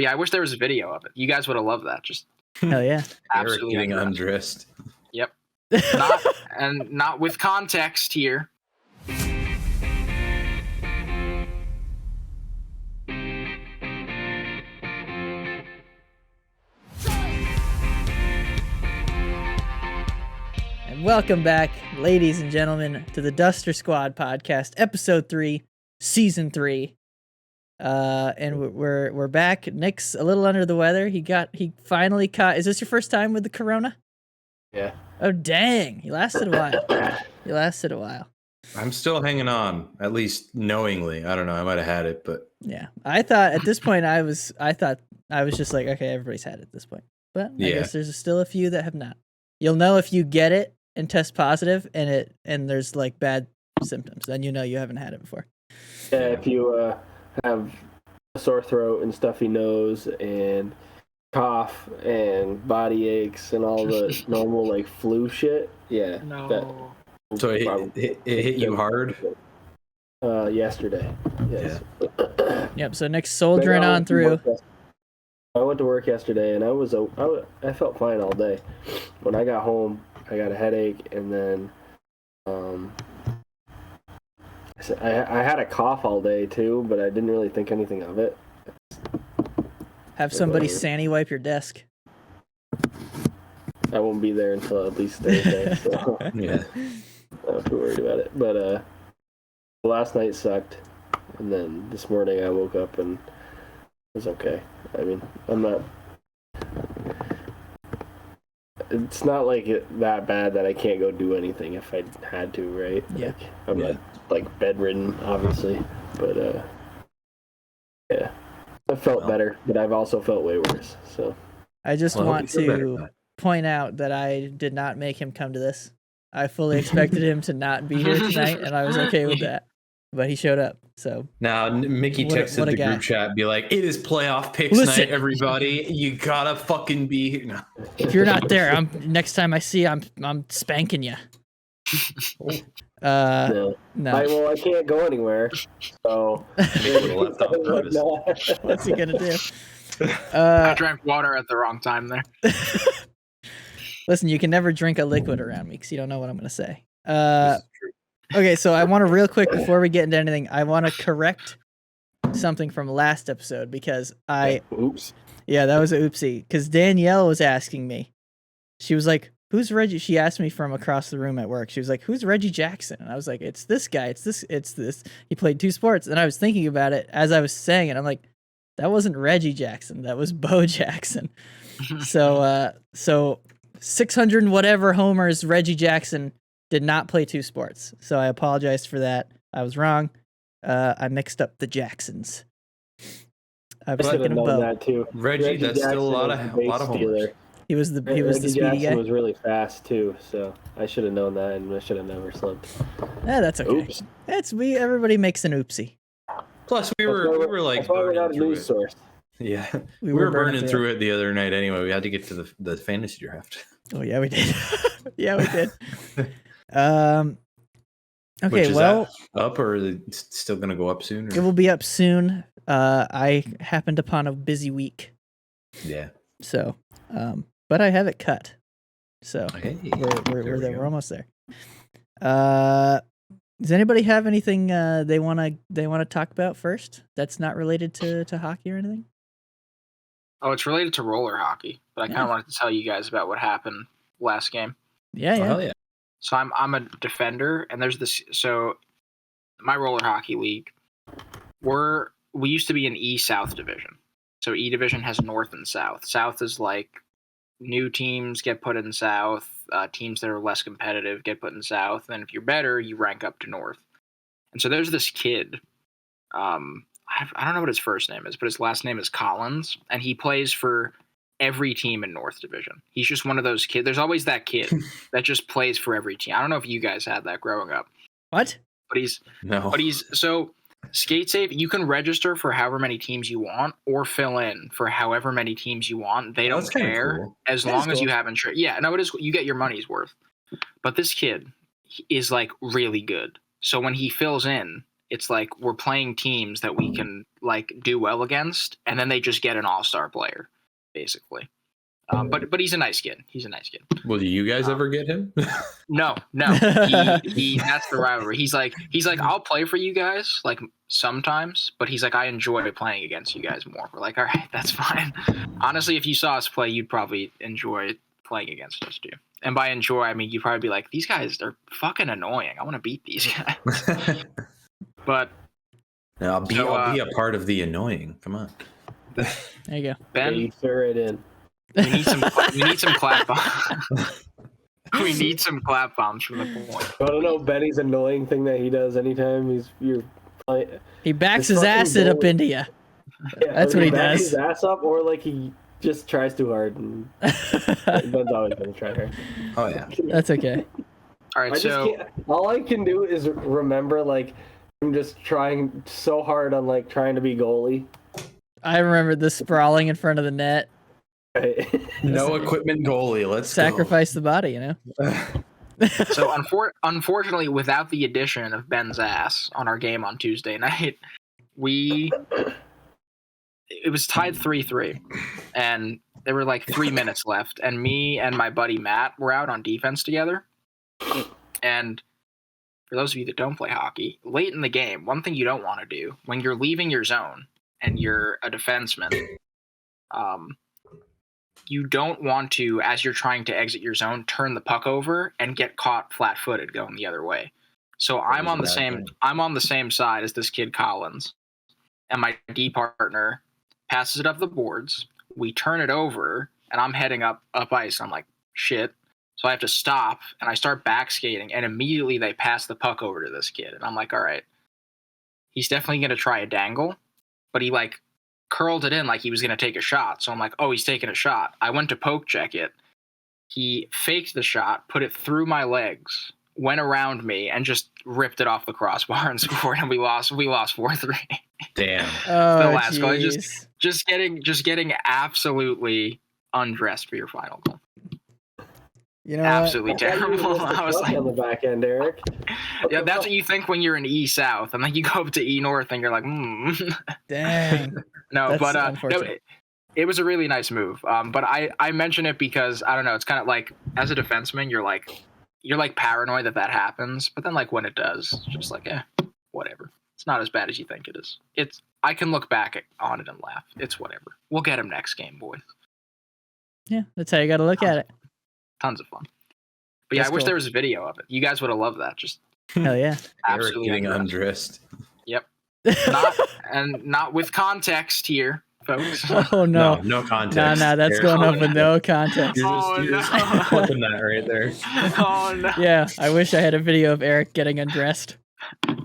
But yeah, I wish there was a video of it. You guys would have loved that. Just Hell yeah. absolutely Eric getting undressed. Yep. Not with context here. And welcome back, ladies and gentlemen, to the Duster Squad podcast, episode 3, season 3. And we're back. Nick's a little under the weather. He finally caught. Is this your first time with the corona? Yeah. Oh dang! He lasted a while. I'm still hanging on, at least knowingly. I don't know. I might have had it, but Yeah, I thought at this point I was just like, okay, everybody's had it at this point. But I guess there's still a few that have not. You'll know if you get it and test positive, and there's like bad symptoms, then you know you haven't had it before. Yeah, if you have a sore throat and stuffy nose and cough and body aches and all the normal like flu shit, yeah. No. So it hit you hard? Yesterday. Yes. Yeah. Yep. So Nick's soldiering on through. I went to work yesterday and I felt fine all day. When I got home, I got a headache and then I had a cough all day too, but I didn't really think anything of it. Have somebody Sandy wipe your desk. I won't be there until at least Thursday, so Yeah. I'm not too worried about it. But last night sucked, and then this morning I woke up and it was okay. I mean, it's not like that bad that I can't go do anything if I had to, right? Yeah. Like, I'm not like bedridden, obviously, but yeah, I felt better, but I've also felt way worse. So I just want to point out that I did not make him come to this. I fully expected him to not be here tonight, and I was okay with that. But he showed up, so. Now, Mickey texted the group chat, be like, it is playoff picks night, everybody. You gotta fucking be here. No. If you're not there, next time I see you, I'm spanking you. No. I can't go anywhere, so. What's he gonna do? I drank water at the wrong time there. Listen, you can never drink a liquid around me because you don't know what I'm gonna say. Okay, so I want to real quick before we get into anything, I want to correct something from last episode because Oops. Yeah, that was an oopsie. Because Danielle was asking me. She was like, "Who's Reggie?" She asked me from across the room at work. She was like, "Who's Reggie Jackson?" And I was like, "It's this guy. It's this. He played 2 sports." And I was thinking about it as I was saying it. I'm like, that wasn't Reggie Jackson. That was Bo Jackson. So 600 and whatever homers, Reggie Jackson did not play 2 sports. So I apologize for that. I was wrong. I mixed up the Jacksons. I was thinking of Bo. That too. Reggie, that's Jackson still a lot of homers. He was the Reggie speedy Jackson guy. was really fast too, so I should have known that, and I should have never slipped. Yeah, that's okay. Oops. Everybody makes an oopsie. Plus, we were like burning through it. Source. Yeah, we were burning through it the other night anyway. We had to get to the fantasy draft. Oh yeah, we did. Yeah, we did. Okay, Which is well, that up or is it still gonna go up soon? Or? it will be up soon. I happened upon a busy week. Yeah. So, but I have it cut. So Okay. we're there. We're almost there. Does anybody have anything they wanna talk about first? That's not related to hockey or anything. Oh, it's related to roller hockey, but I kind of wanted to tell you guys about what happened last game. Yeah, yeah. Oh, hell yeah. So I'm a defender, and there's this. So my roller hockey league, we used to be an E-South division. So E division has North and South. South is like new teams get put in South. Teams that are less competitive get put in South. And if you're better, you rank up to North. And so there's this kid. I don't know what his first name is, but his last name is Collins, and he plays for every team in North Division. He's just one of those kids. There's always that kid that just plays for every team. I don't know if you guys had that growing up. What? But he's so Skate Safe. You can register for however many teams you want, or fill in for however many teams you want. They don't care as long as you have insurance. Yeah, no, it is. You get your money's worth. But this kid is like really good. So when he fills in, it's like we're playing teams that we can like do well against, and then they just get an all-star player, basically. But he's a nice kid. He's a nice kid. Well, do you guys ever get him? No. He that's the rivalry. He's like, I'll play for you guys like sometimes, but he's like, I enjoy playing against you guys more. We're like, all right, that's fine. Honestly, if you saw us play, you'd probably enjoy playing against us too. And by enjoy, I mean you'd probably be like, these guys are fucking annoying. I want to beat these guys. But no, I'll be a part of the annoying. Come on. There you go. Ben, you throw it in. we need some clap bombs. We need some clap bombs from the point. I don't know Benny's annoying thing that he does anytime you're playing. He backs his ass it up into you. Yeah, That's what he backs does. His ass up, or like he just tries too hard. And Ben's always gonna try hard. Oh yeah, that's okay. All right, all I can do is remember like I'm just trying so hard on like trying to be goalie. I remember the sprawling in front of the net. No equipment goalie. Let's sacrifice the body, you know. So unfortunately, without the addition of Ben's ass on our game on Tuesday night, it was tied 3-3, and there were like 3 minutes left, and me and my buddy Matt were out on defense together. And for those of you that don't play hockey, late in the game, one thing you don't want to do when you're leaving your zone and you're a defenseman, you don't want to, as you're trying to exit your zone, turn the puck over and get caught flat-footed going the other way. So I'm on the same side as this kid Collins, and my D partner passes it up the boards. We turn it over, and I'm heading up ice. I'm like, shit. So I have to stop, and I start back skating, and immediately they pass the puck over to this kid. And I'm like, all right, he's definitely going to try a dangle, but he like curled it in like he was going to take a shot. So I'm like, oh, he's taking a shot. I went to poke check it. He faked the shot, put it through my legs, went around me, and just ripped it off the crossbar and scored. And we lost 4-3. Damn. Oh, the last goal. Just getting absolutely undressed for your final goal. You know, absolutely terrible. I was like, on the back end, Eric. Yeah, that's what you think when you're in E South, and then you go up to E North, and you're like, Dang. No, but no, it was a really nice move. But I mention it because I don't know. It's kind of like as a defenseman, you're like paranoid that happens, but then like when it does, it's just like whatever. It's not as bad as you think it is. I can look back on it and laugh. It's whatever. We'll get him next game, boys. Yeah, that's how you got to look at it. Tons of fun. But yeah, I wish there was a video of it. You guys would have loved that. Just hell yeah. Absolutely getting undressed. Yep. Not with context here, folks. Oh no. No context. No, that's going up with no context. You're just flipping that right there. Oh no. Yeah, I wish I had a video of Eric getting undressed. Come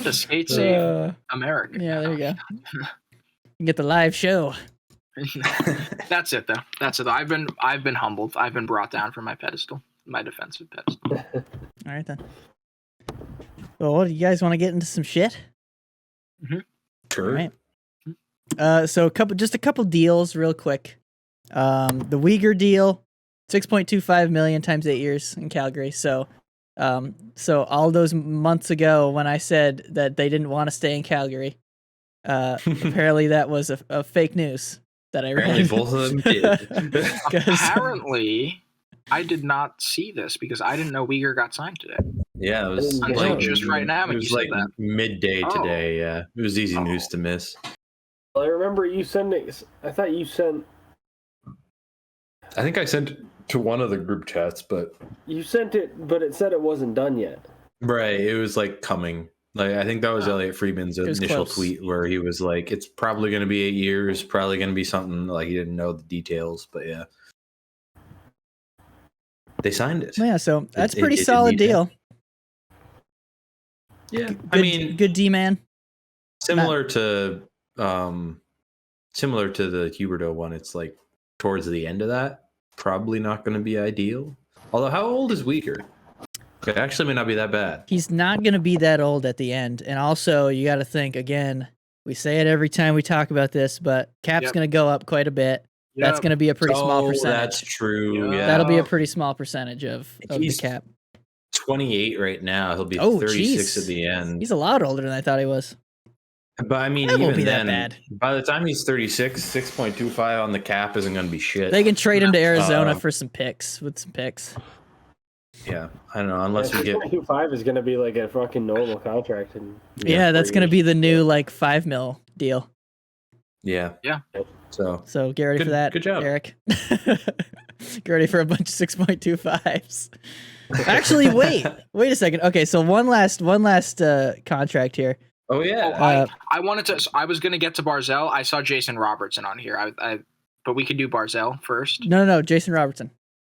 to Skate Save America. Yeah, there you go. You get the live show. That's it though. I've been humbled. I've been brought down from my pedestal, my defensive pedestal. All right then. Well, what do you guys want to get into some shit? Mm-hmm. Sure. All right. So a couple deals real quick. The Weegar deal, $6.25 million times 8 years in Calgary. So all those months ago when I said that they didn't want to stay in Calgary, apparently that was a fake news. That I read. Both of them did. Apparently, I did not see this because I didn't know Weegar got signed today. Yeah, it was like just right now. It was like midday today. Yeah, it was easy news to miss. Well, I remember you sending. I thought you sent. I think I sent it to one of the group chats, but you sent it, but it said it wasn't done yet. Right, it was like coming. Like I think that was Elliot Friedman's initial tweet where he was like, "It's probably going to be 8 years, probably going to be something." Like he didn't know the details, but yeah, they signed it. Yeah, so that's a pretty solid deal. Yeah, good D man. Similar to the Huberto one, it's like towards the end of that, probably not going to be ideal. Although, how old is Weegar? It actually may not be that bad. He's not going to be that old at the end. And also, you got to think, again, we say it every time we talk about this, but cap's going to go up quite a bit. Yep. That's going to be a pretty small percentage. That's true. Yeah. That'll be a pretty small percentage of the cap. 28 right now. He'll be Oh, 36 jeez. at the end. He's a lot older than I thought he was. But I mean, That won't even be that then, bad. by the time he's 36, 6.25 on the cap isn't going to be shit. They can trade him to Arizona for some picks. Yeah, I don't know. Unless we get 6.25 is going to be like a fucking normal contract. Yeah, that's going to be the new like $5 million deal. Yeah. So get ready for that. Good job, Eric. Get ready for a bunch of 6.25s. Actually, wait a second. Okay, so one last contract here. Oh yeah. I wanted to. I was gonna get to Barzal. I saw Jason Robertson on here. But we could do Barzal first. No, Jason Robertson.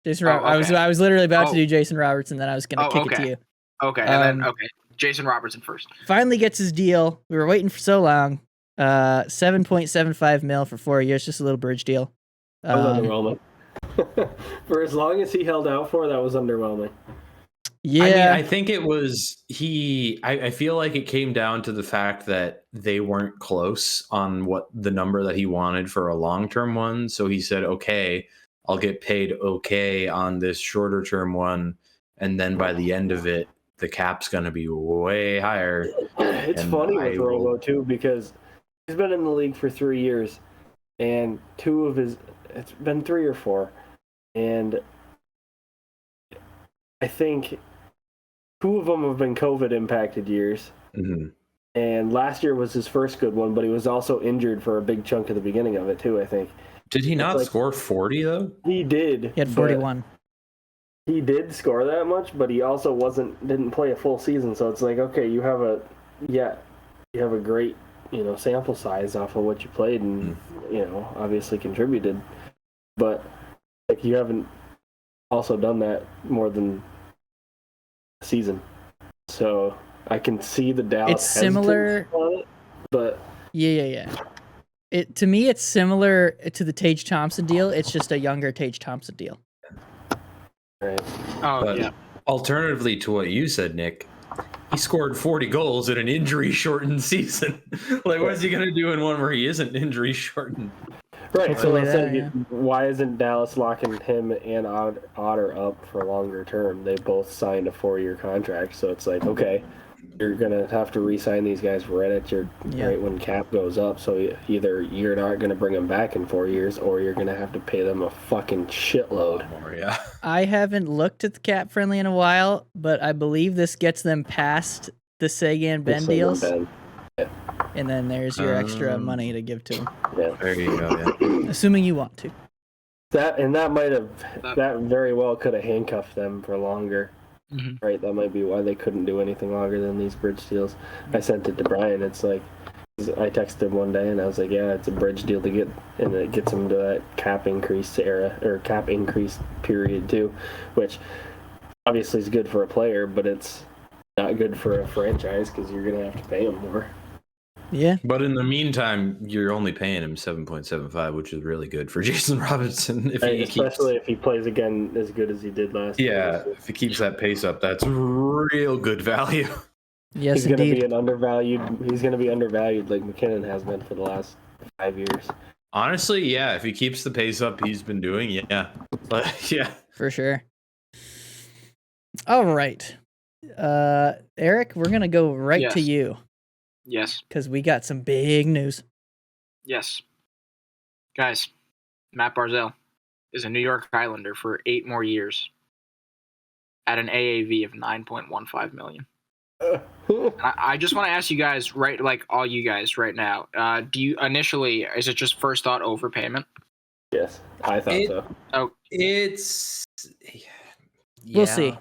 Okay. I was literally about to do Jason Robertson, then I was gonna kick it to you. Okay, and then Jason Robertson first. Finally gets his deal. We were waiting for so long. $7.75 million for 4 years, just a little bridge deal. That was underwhelming. For as long as he held out for, that was underwhelming. Yeah, I mean, I think it was I feel like it came down to the fact that they weren't close on what the number that he wanted for a long-term one. So he said, "Okay, I'll get paid okay on this shorter-term one, and then by the end of it, the cap's going to be way higher." It's funny with Robo too because he's been in the league for 3 years, and it's been 3 or 4, and I think 2 of them have been COVID impacted years. Mm-hmm. And last year was his first good one, but he was also injured for a big chunk of the beginning of it too, I think. Did he not score 40 though? He did. He had 41. He did score that much, but he also didn't play a full season, so it's like, okay, you have a great, sample size off of what you played and, obviously contributed. But like you haven't also done that more than a season. So I can see the doubt. It's similar on it, but yeah. To me, it's similar to the Tage Thompson deal. It's just a younger Tage Thompson deal. right. Yeah. Alternatively to what you said, Nick, he scored 40 goals in an injury-shortened season. Like, what is he going to do in one where he isn't injury-shortened? Right, so Hopefully let's that, say, yeah. why isn't Dallas locking him and Otter up for longer term? They both signed a 4-year contract, so it's like, okay, you're going to have to re-sign these guys right right when cap goes up, so either you're not going to bring them back in 4 years, or you're going to have to pay them a fucking shitload. More, yeah. I haven't looked at the cap friendly in a while, but I believe this gets them past the Sagan Ben deals. And then there's your extra money to give to them. Yeah. There you go, yeah. Assuming you want to. That very well could have handcuffed them for longer. Mm-hmm. Right, that might be why they couldn't do anything longer than these bridge deals. I sent it to Brian. It's like, I texted him one day and I was like, yeah, it's a bridge deal to get, and it gets him to that cap increase period too, which obviously is good for a player, but it's not good for a franchise because you're gonna have to pay him more. Yeah. But in the meantime, you're only paying him 7.75, which is really good for Jason Robertson. Especially if he plays again as good as he did last year. Yeah, if he keeps that pace up, that's real good value. Yes, he's going indeed. to be undervalued like McKinnon has been for the last 5 years. Honestly, yeah, if he keeps the pace up he's been doing, yeah. But yeah. For sure. All right. Eric, we're going to go right to you. Yes. Because we got some big news. Yes. Guys, Matt Barzal is a New York Islander for 8 more years at an AAV of $9.15 million. I just want to ask you guys, all you guys right now, is it just first thought overpayment? Yes, I thought so. Oh, We'll see.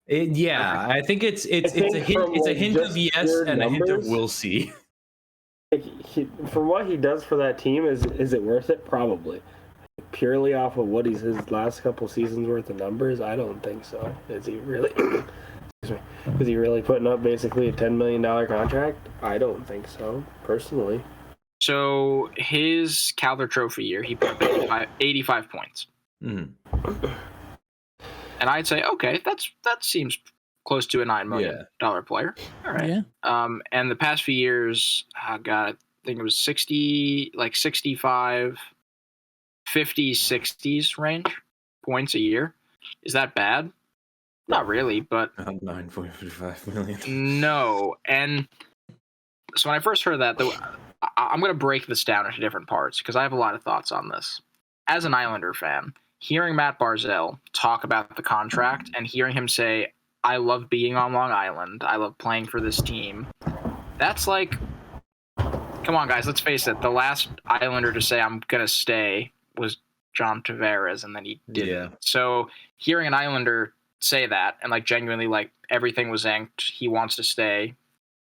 I think it's a hint of yes and a hint of we'll see. From what he does for that team, is it worth it? Probably. Purely off of what his last couple seasons worth of numbers, I don't think so. Is he really? Is he really putting up basically a $10 million contract? I don't think so, personally. So his Calder Trophy year, he put up 85 points. Mm-hmm. And I'd say, okay, that seems close to a $9 million player. All right. Yeah. And the past few years, I think it was 65, 50s, 60s range points a year. Is that bad? Not really, but 9.55 million. no. And so when I first heard that, I'm going to break this down into different parts because I have a lot of thoughts on this. As an Islander fan, hearing Matt Barzal talk about the contract and hearing him say, I love being on Long Island, I love playing for this team, that's like, come on, guys, let's face it. The last Islander to say I'm going to stay was John Tavares, and then he didn't. Yeah. So hearing an Islander say that and like genuinely like everything was inked, he wants to stay,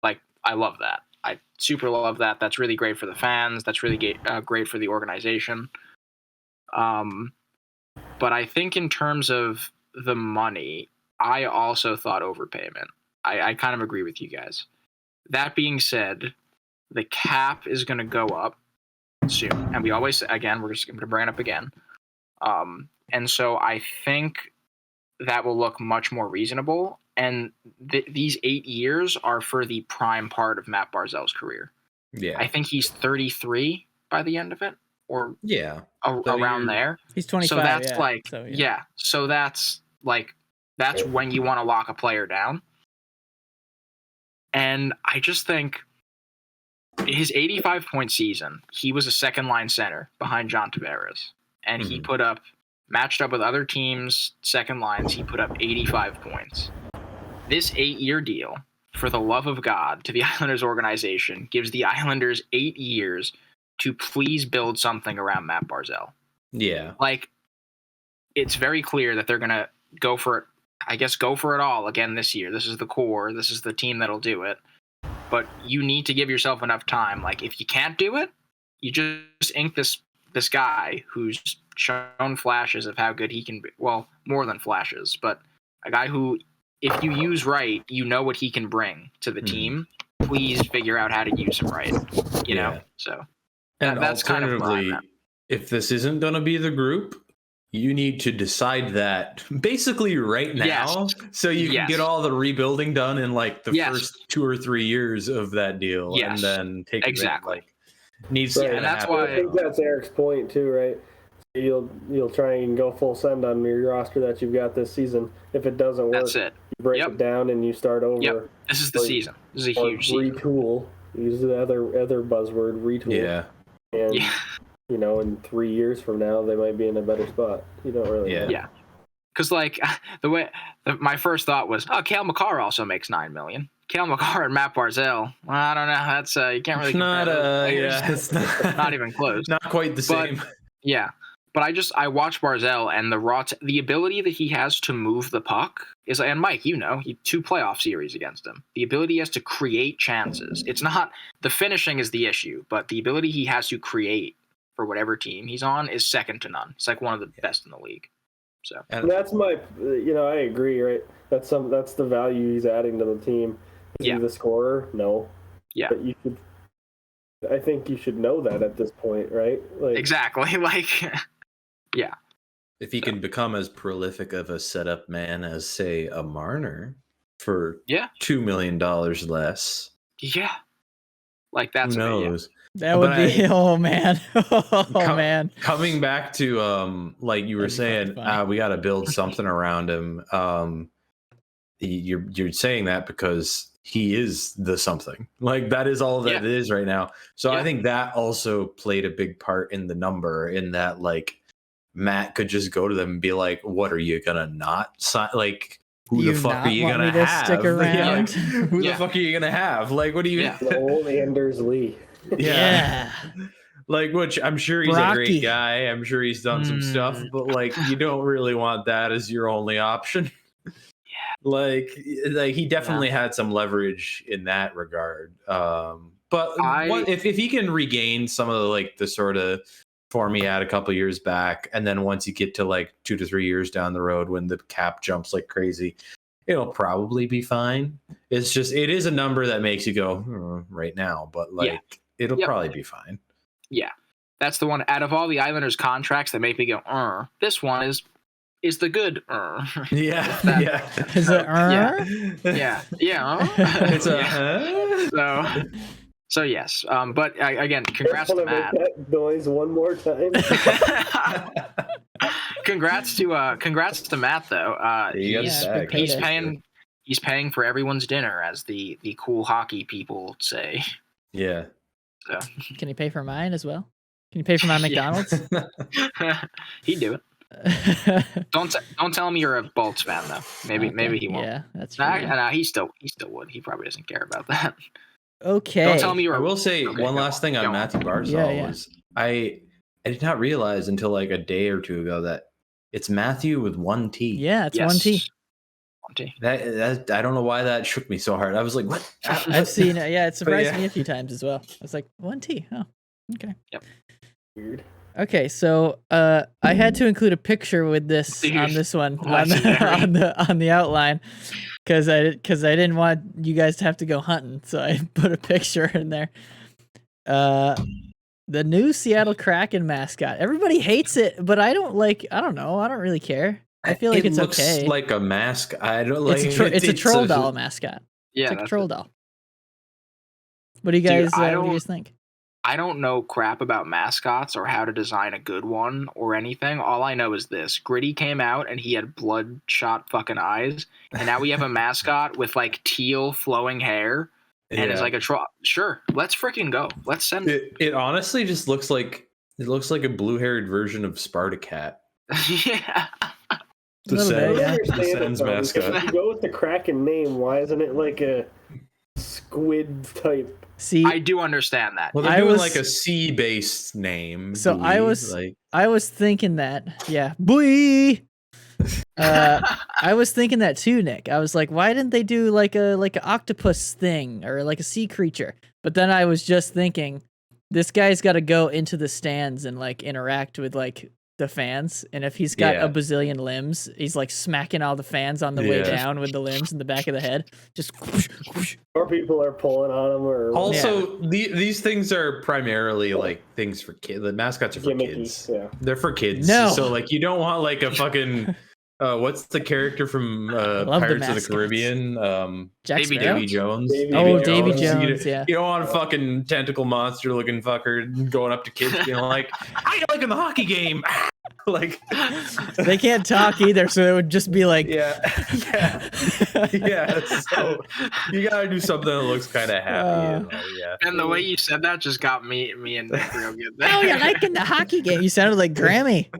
like I love that. I super love that. That's really great for the fans. That's really great for the organization. But I think in terms of the money, I also thought overpayment. I kind of agree with you guys. That being said, the cap is going to go up soon. And we always, again, we're just going to bring it up again. And so I think that will look much more reasonable. And these 8 years are for the prime part of Matt Barzal's career. Yeah. I think he's 33 by the end of it, or around there. He's 25. So that's yeah. like, So, So that's like, that's when you want to lock a player down. And I just think his 85-point season, he was a second line center behind John Tavares. And he put up, matched up with other teams' second lines, he put up 85 points. This 8-year deal, for the love of God, to the Islanders organization, gives the Islanders 8 years to please build something around Matt Barzal. Yeah. Like, it's very clear that they're going to go for it. I guess go for it all again this year. This is the core. This is the team that'll do it. But you need to give yourself enough time. Like, if you can't do it, you just ink this guy who's shown flashes of how good he can be. Well, more than flashes, but a guy who, if you use right, you know what he can bring to the team. Please figure out how to use him right. You know? So and that's kind of alternatively, if this isn't going to be the group, you need to decide that basically right now, so you can get all the rebuilding done in like the first 2 or 3 years of that deal, and then take exactly. Needs to and that's happen. why I think that's Eric's point too, right? You'll try and go full send on your roster that you've got this season. If it doesn't work, that's it. You break it down and you start over. Yep. This is the season. This is a huge season. Retool. Use the other buzzword, retool. Yeah. And you know, in 3 years from now, they might be in a better spot. You don't really know. Yeah. Because, like, my first thought was, Cale Makar also makes $9 million. Cale Makar and Matt Barzal, well, I don't know. That's you can't really compare those. It's not even close. Not quite the same. Yeah. But I watched Barzal, and the ability that he has to move the puck is, and Mike, you know, 2 playoff series against him. The ability he has to create chances. It's not, the finishing is the issue, but the ability he has to create for whatever team he's on is second to none. It's like one of the best in the league. So and that's my, I agree, right? That's the value he's adding to the team. Is he the scorer? No. Yeah. But I think you should know that at this point, right? Like, exactly. Like, yeah. If he can become as prolific of a setup man as, say, a Marner for $2 million less. Yeah. Like, that's who knows? That would be, oh man. Man. Coming back to, like you were saying, we got to build something around him. You're saying that because he is the something. Like, that is all that it is right now. So I think that also played a big part in the number, in that, like, Matt could just go to them and be like, what are you gonna not sign? Like, who the fuck are you gonna have? Stick around? Who the fuck are you gonna have? Like, what do you the old Anders Lee. Yeah. Like, which I'm sure he's a great guy. I'm sure he's done some stuff, but like, you don't really want that as your only option. Like he definitely had some leverage in that regard. But if he can regain some of the sort of form he had a couple years back, and then once you get to like 2 to 3 years down the road when the cap jumps like crazy, it'll probably be fine. It's just, it is a number that makes you go right now, but like it'll probably be fine. Yeah, that's the one out of all the Islanders contracts that make me go, this one is the good. Yeah. Is it? Yeah. It's a. So yes, but again, congrats to Matt. That noise one more time. congrats to Matt though. You got Yeah, the big bag. payday. He's paying for everyone's dinner, as the cool hockey people say. Yeah. So Can you pay for mine as well? Can you pay for my McDonald's? he'd do it. Don't tell him you're a Bolts fan though. Maybe he won't. Yeah, that's Nah, true. nah, he still would. He probably doesn't care about that. Okay. Don't tell me you're. I will say Okay, one go last on, thing go on on. Matthew Barzal Yeah. was I did not realize until like a day or two ago that it's Matthew with one T. Yeah, it's Yes. 1T. 1T. That I don't know why that shook me so hard. I was like, what? I've seen it. Yeah, it surprised yeah. me a few times as well. I was like, 1T. Oh, okay. Weird. Okay, so I had to include a picture with this Dude, on this one legendary. on the outline because I didn't want you guys to have to go hunting, so I put a picture in there. The new Seattle Kraken mascot. Everybody hates it, but I don't know. I don't really care. I feel like it it's looks okay. like a mask. I don't like. It's a troll doll mascot. Yeah, It's like a that's troll it. doll. What do you guys? Dude, What do you guys think? I don't know crap about mascots or how to design a good one or anything. All I know is this: Gritty came out and he had bloodshot fucking eyes, and now we have a mascot with like teal flowing hair and it's like a troll. Sure, let's freaking go. Let's send it. It honestly just looks like a blue-haired version of Spartacat. Yeah. The Little bit, yeah. Sens mascot. If you go with the Kraken name, why isn't it like a squid type? See, I do understand that. Well, they're I doing was- like a sea-based name. So I Buoy, was- like, I was thinking that. Yeah, Buoy. I was thinking that too, Nick. I was like, why didn't they do like an octopus thing or like a sea creature? But then I was just thinking, this guy's got to go into the stands and like interact with like the fans, and if he's got Yeah. a bazillion limbs, he's like smacking all the fans on the way Yeah. down with the limbs in the back of the head. Just Or people are pulling on them, or also, these things are primarily like things for kids. The mascots are for gimmicky. kids. Yeah. They're for kids. No. So like, you don't want like a fucking. What's the character from love the Pirates of the mascots. Caribbean? Jack Davy Sparrow? Davy Jones. Davy You Jones, yeah. You don't want a fucking tentacle monster looking fucker going up to kids being like, "How you liking the hockey game?" Like, They can't talk either, so it would just be like, yeah. So you gotta do something that looks kind of happy. And, yeah. And the way you said that just got me and Nick real good there. "Oh, you're liking the hockey game." You sounded like Grammy.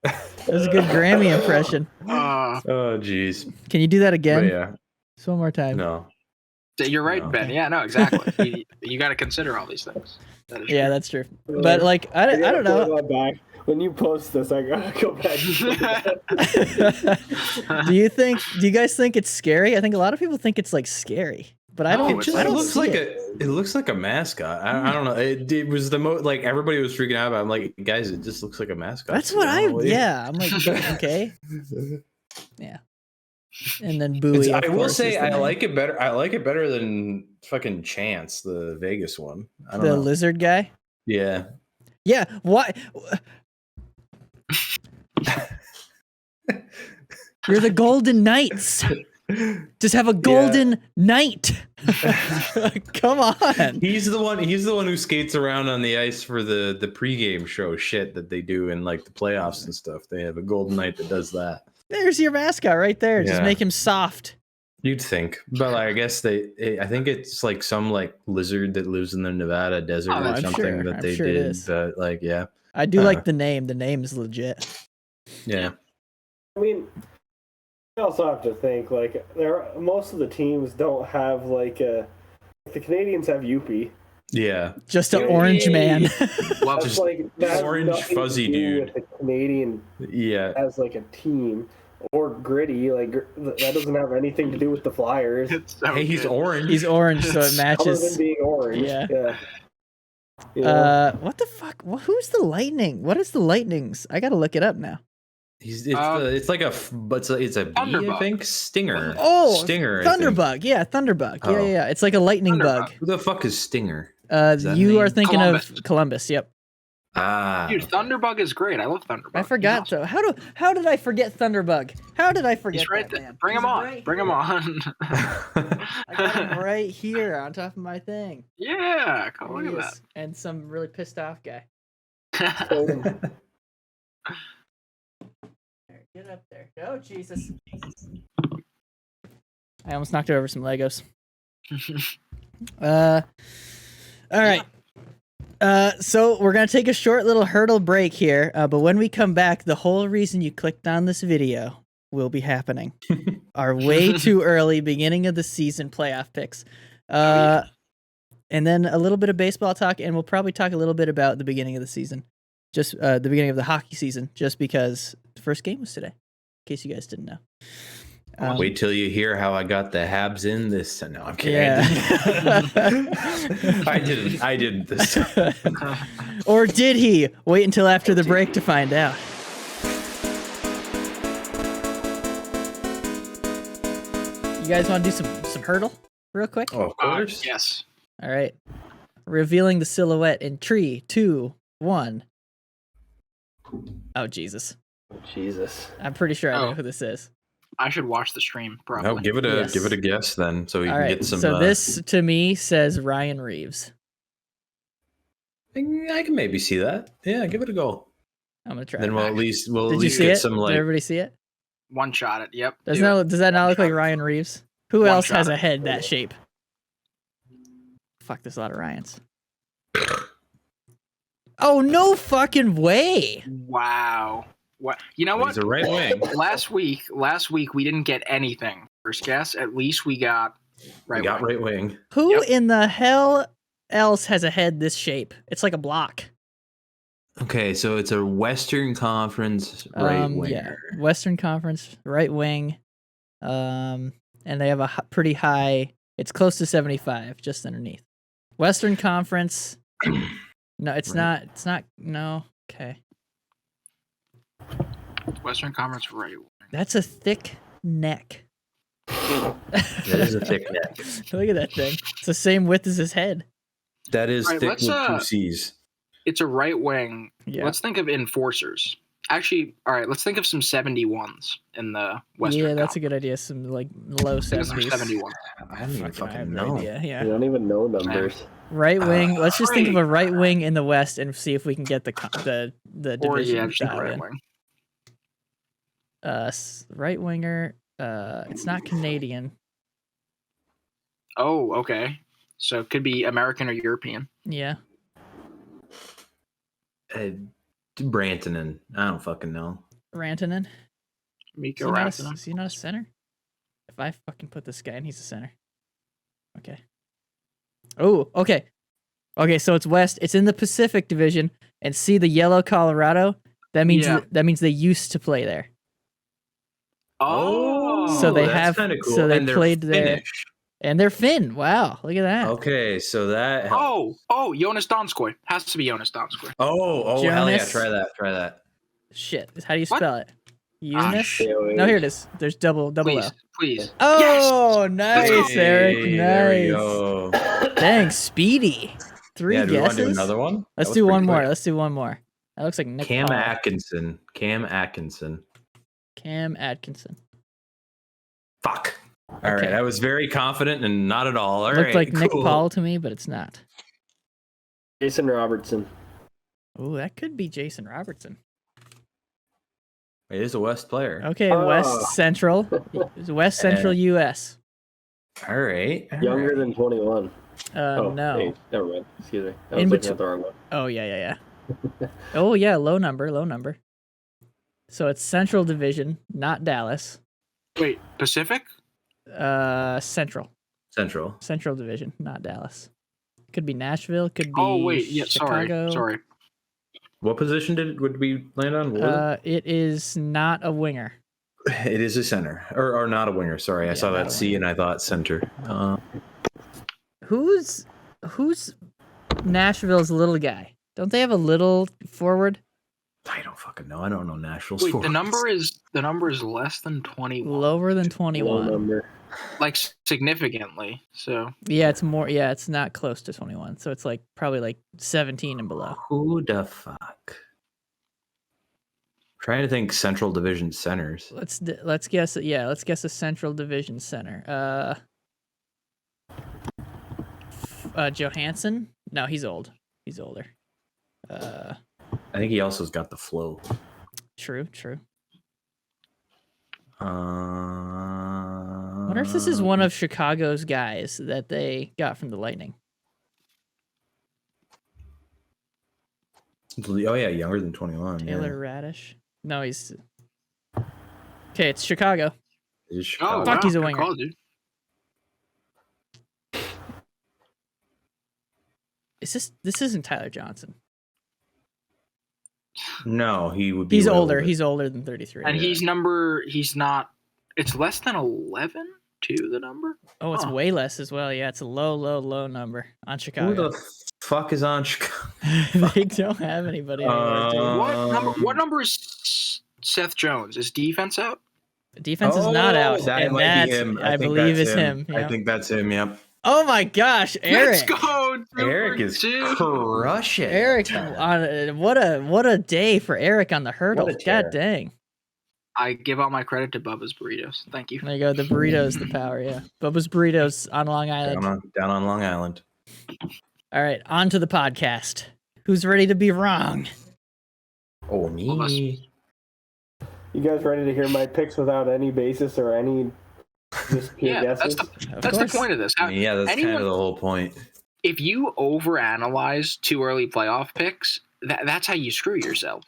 That was a good Grammy impression. Oh, jeez. Can you do that again? But yeah. Just one more time. No. You're right, No. Ben. Yeah, no, exactly. you got to consider all these things. That is Yeah, true. that's true. But like, I don't know. Back. When you post this, I gotta go back. Do you guys think it's scary? I think a lot of people think it's like scary, but I don't. No, It just I don't looks see like it. it looks like a mascot. I don't know. It was the most like everybody was freaking out about. I'm like, guys, it just looks like a mascot. That's what don't know. I'm like, okay. Yeah. And then Buoy. It's- of I will course, say is the I name. like it better. I like it better than fucking Chance, the Vegas one. I don't the know. lizard guy. Yeah. Yeah. Why? You're the Golden Knights. Just have a golden knight. Come on. He's the one who skates around on the ice for the pregame show shit that they do in like the playoffs and stuff. They have a golden knight that does that. There's your mascot right there. Just Yeah. make him soft. You'd think, but like, I guess I think it's like some like lizard that lives in the Nevada desert Oh, or I'm something sure. that I'm they sure it did. is. But like, yeah, I do like the name. The name is legit. yeah. I mean, you also have to think like most of the teams don't have like the Canadians have Yuppie. Yeah. Just an Yay. orange man. Love That's Just like that has orange nothing to fuzzy do dude. with the Canadian Yeah. as like a team or Gritty. Like that doesn't have anything to do with the Flyers. It's so Hey, he's good. orange. He's orange, so it Other than matches. being orange. Yeah. Yeah. You know? What the fuck? Who's the Lightning? What is the Lightnings? I gotta look it up now. It's like it's a bee, I Thunderbug. think. Stinger. Oh, Stinger. I think. Thunderbug. Yeah, Thunderbug. Oh. Yeah. It's like a lightning Thunderbug. bug. Who the fuck is Stinger? Is that You name? are thinking Columbus. of Columbus. Yep. Ah. Dude, Thunderbug is great. I love Thunderbug. I forgot. He's awesome. So how did I forget Thunderbug? How did I forget He's right that, there. man? Bring him He's on. right Bring him here. on. I got him right here on top of my thing. Yeah, come There he look at is. And some really pissed off guy. that. Get up there. Oh, Jesus. I almost knocked over some Legos. All right. So we're going to take a short little Hertl break here. But when we come back, the whole reason you clicked on this video will be happening. Our way too early beginning of the season playoff picks. And then a little bit of baseball talk, and we'll probably talk a little bit about the beginning of the season. Just the beginning of the hockey season, just because the first game was today, in case you guys didn't know. Wait till you hear how I got the Habs in this. No, I'm kidding. Yeah. I didn't this time. Or did he? Wait until after the break to find out. You guys want to do some Hertl real quick? Oh, of course. Yes. All right. Revealing the silhouette in 3, 2, 1. Oh, Jesus. Jesus. I'm pretty sure I know who this is. I should watch the stream, probably. Oh, give it a guess then, so we All can right. get some. So this to me says Ryan Reeves. I can maybe see that. Yeah, give it a go. I'm gonna try. Then we'll at least Did you see get it? some Did like. everybody see it? One shot it. Yep. Does that not look like Ryan Reeves? Who One else shot has it. a head that shape? Fuck, there's a lot of Ryans. Oh, no fucking way. Wow. What? You know what? He's a right wing. Last week we didn't get anything. First guess. At least we got right. We got wing. right wing. Who Yep. in the hell else has a head this shape? It's like a block. Okay, so it's a Western Conference right winger. Yeah, Western Conference right wing. And they have a pretty high. It's close to 75, just underneath. Western Conference. No, it's not. It's not. No. Okay. Western Conference right wing. That's a thick neck. That is a thick neck. Look at that thing. It's the same width as his head. That is Right, thick let's, with two C's. It's a right wing. Yeah. Let's think of enforcers. Actually, all right. Let's think of some 71s in the Western. Yeah, that's a Conference. good idea. Some like low Think of some 70s. 71. I don't even I fucking have know. no idea. You Yeah. don't even know numbers. Right wing. Let's just think of a Right. right wing in the West and see if we can get the Or division yeah, just dialed right in. wing. Right winger. It's not Canadian. Oh, okay. So it could be American or European. Yeah. Brantanen. I don't fucking know. Rantanen. Mikko Rantanen. Is he not a center? If I fucking put this guy in, he's a center. Okay. Oh, okay. Okay, so it's West. It's in the Pacific Division, and see the yellow Colorado. That means Yeah. that means they used to play there. Oh, So they that's have- kinda cool. so they And they're played there. Finnish. And they're Finn. Wow, look at that. Okay, so that helps. Jonas Donskoy. Has to be Jonas Donskoy. Oh, hell yeah! Jonas. Try that. Shit. How do you What? spell it? Eunice? shit. No, here it is. There's double Please, O. please. Oh, nice, Let's Eric. Hey, there we Nice. go. Dang, speedy. Three Yeah, do we want guesses. to do another one? Let's That was do pretty one more. quick. Let's do one more. That looks like Nick Cam Paul. Atkinson. Cam Atkinson. Cam Atkinson. Fuck. All Okay. right, I was very confident and not at all. All Looked right, like Nick cool. Paul to me, but it's not. Jason Robertson. Oh, that could be Jason Robertson. It is a West player. Okay, Oh. West Central. West Central U.S. All right. Younger than 21. No. Hey, never mind. Excuse me. I In was looking between- at the wrong one. Oh, yeah. Oh, yeah, low number. So it's Central Division, not Dallas. Wait, Pacific? Central Division, not Dallas. Could be Nashville. Could be Oh wait, yeah. Chicago. Sorry. What position would we land on? What was It is not a winger. it? It is a center, or not a winger. Sorry, I Yeah, saw not that a C winger. and I thought center. Who's Nashville's little guy? Don't they have a little forward? I don't fucking know. I don't know Nashville's Wait, forwards. the number is less than 21. Lower than Low 21. number. Like significantly. So Yeah, it's more. Yeah, it's not close to 21. So it's like probably like 17 and below. Who the fuck? Trying to think Central Division centers. Let's guess. Yeah, let's guess a Central Division center. Johansson? No, he's old. He's older. I think he also's got the flow. True. I wonder if this is one of Chicago's guys that they got from the Lightning. Oh yeah, younger than 21. Taylor Radish. No, he's okay. It's Chicago. Yeah. Oh, Fuck, wow. he's a Good winger. call, dude. This isn't Tyler Johnson. No, he would be. He's way older. He's older than 33. And he's not. It's less than 11 to the number. Oh, it's way less as well. Yeah, it's a low number on Who Chicago. the fuck is on Chicago? They don't have anybody anymore. Dude. What number is Seth Jones? Is defense out? Defense is not out, That and might that be him. I think believe that's is him. I yeah. think that's him. Yep. Oh my gosh, Eric! Let's go. Eric is crushing. Eric, on what a day for Eric on the Hertl. What a tear. God dang! I give all my credit to Bubba's Burritos. Thank you. There you go. The burritos, the power. Yeah, Bubba's Burritos on Long Island. Down on Long Island. All right, on to the podcast. Who's ready to be wrong? Oh, me. You guys ready to hear my picks without any basis or any just pure Yeah, guesses? that's the point of this. Yeah, that's kind of the whole point. If you overanalyze too early playoff picks, that's how you screw yourself.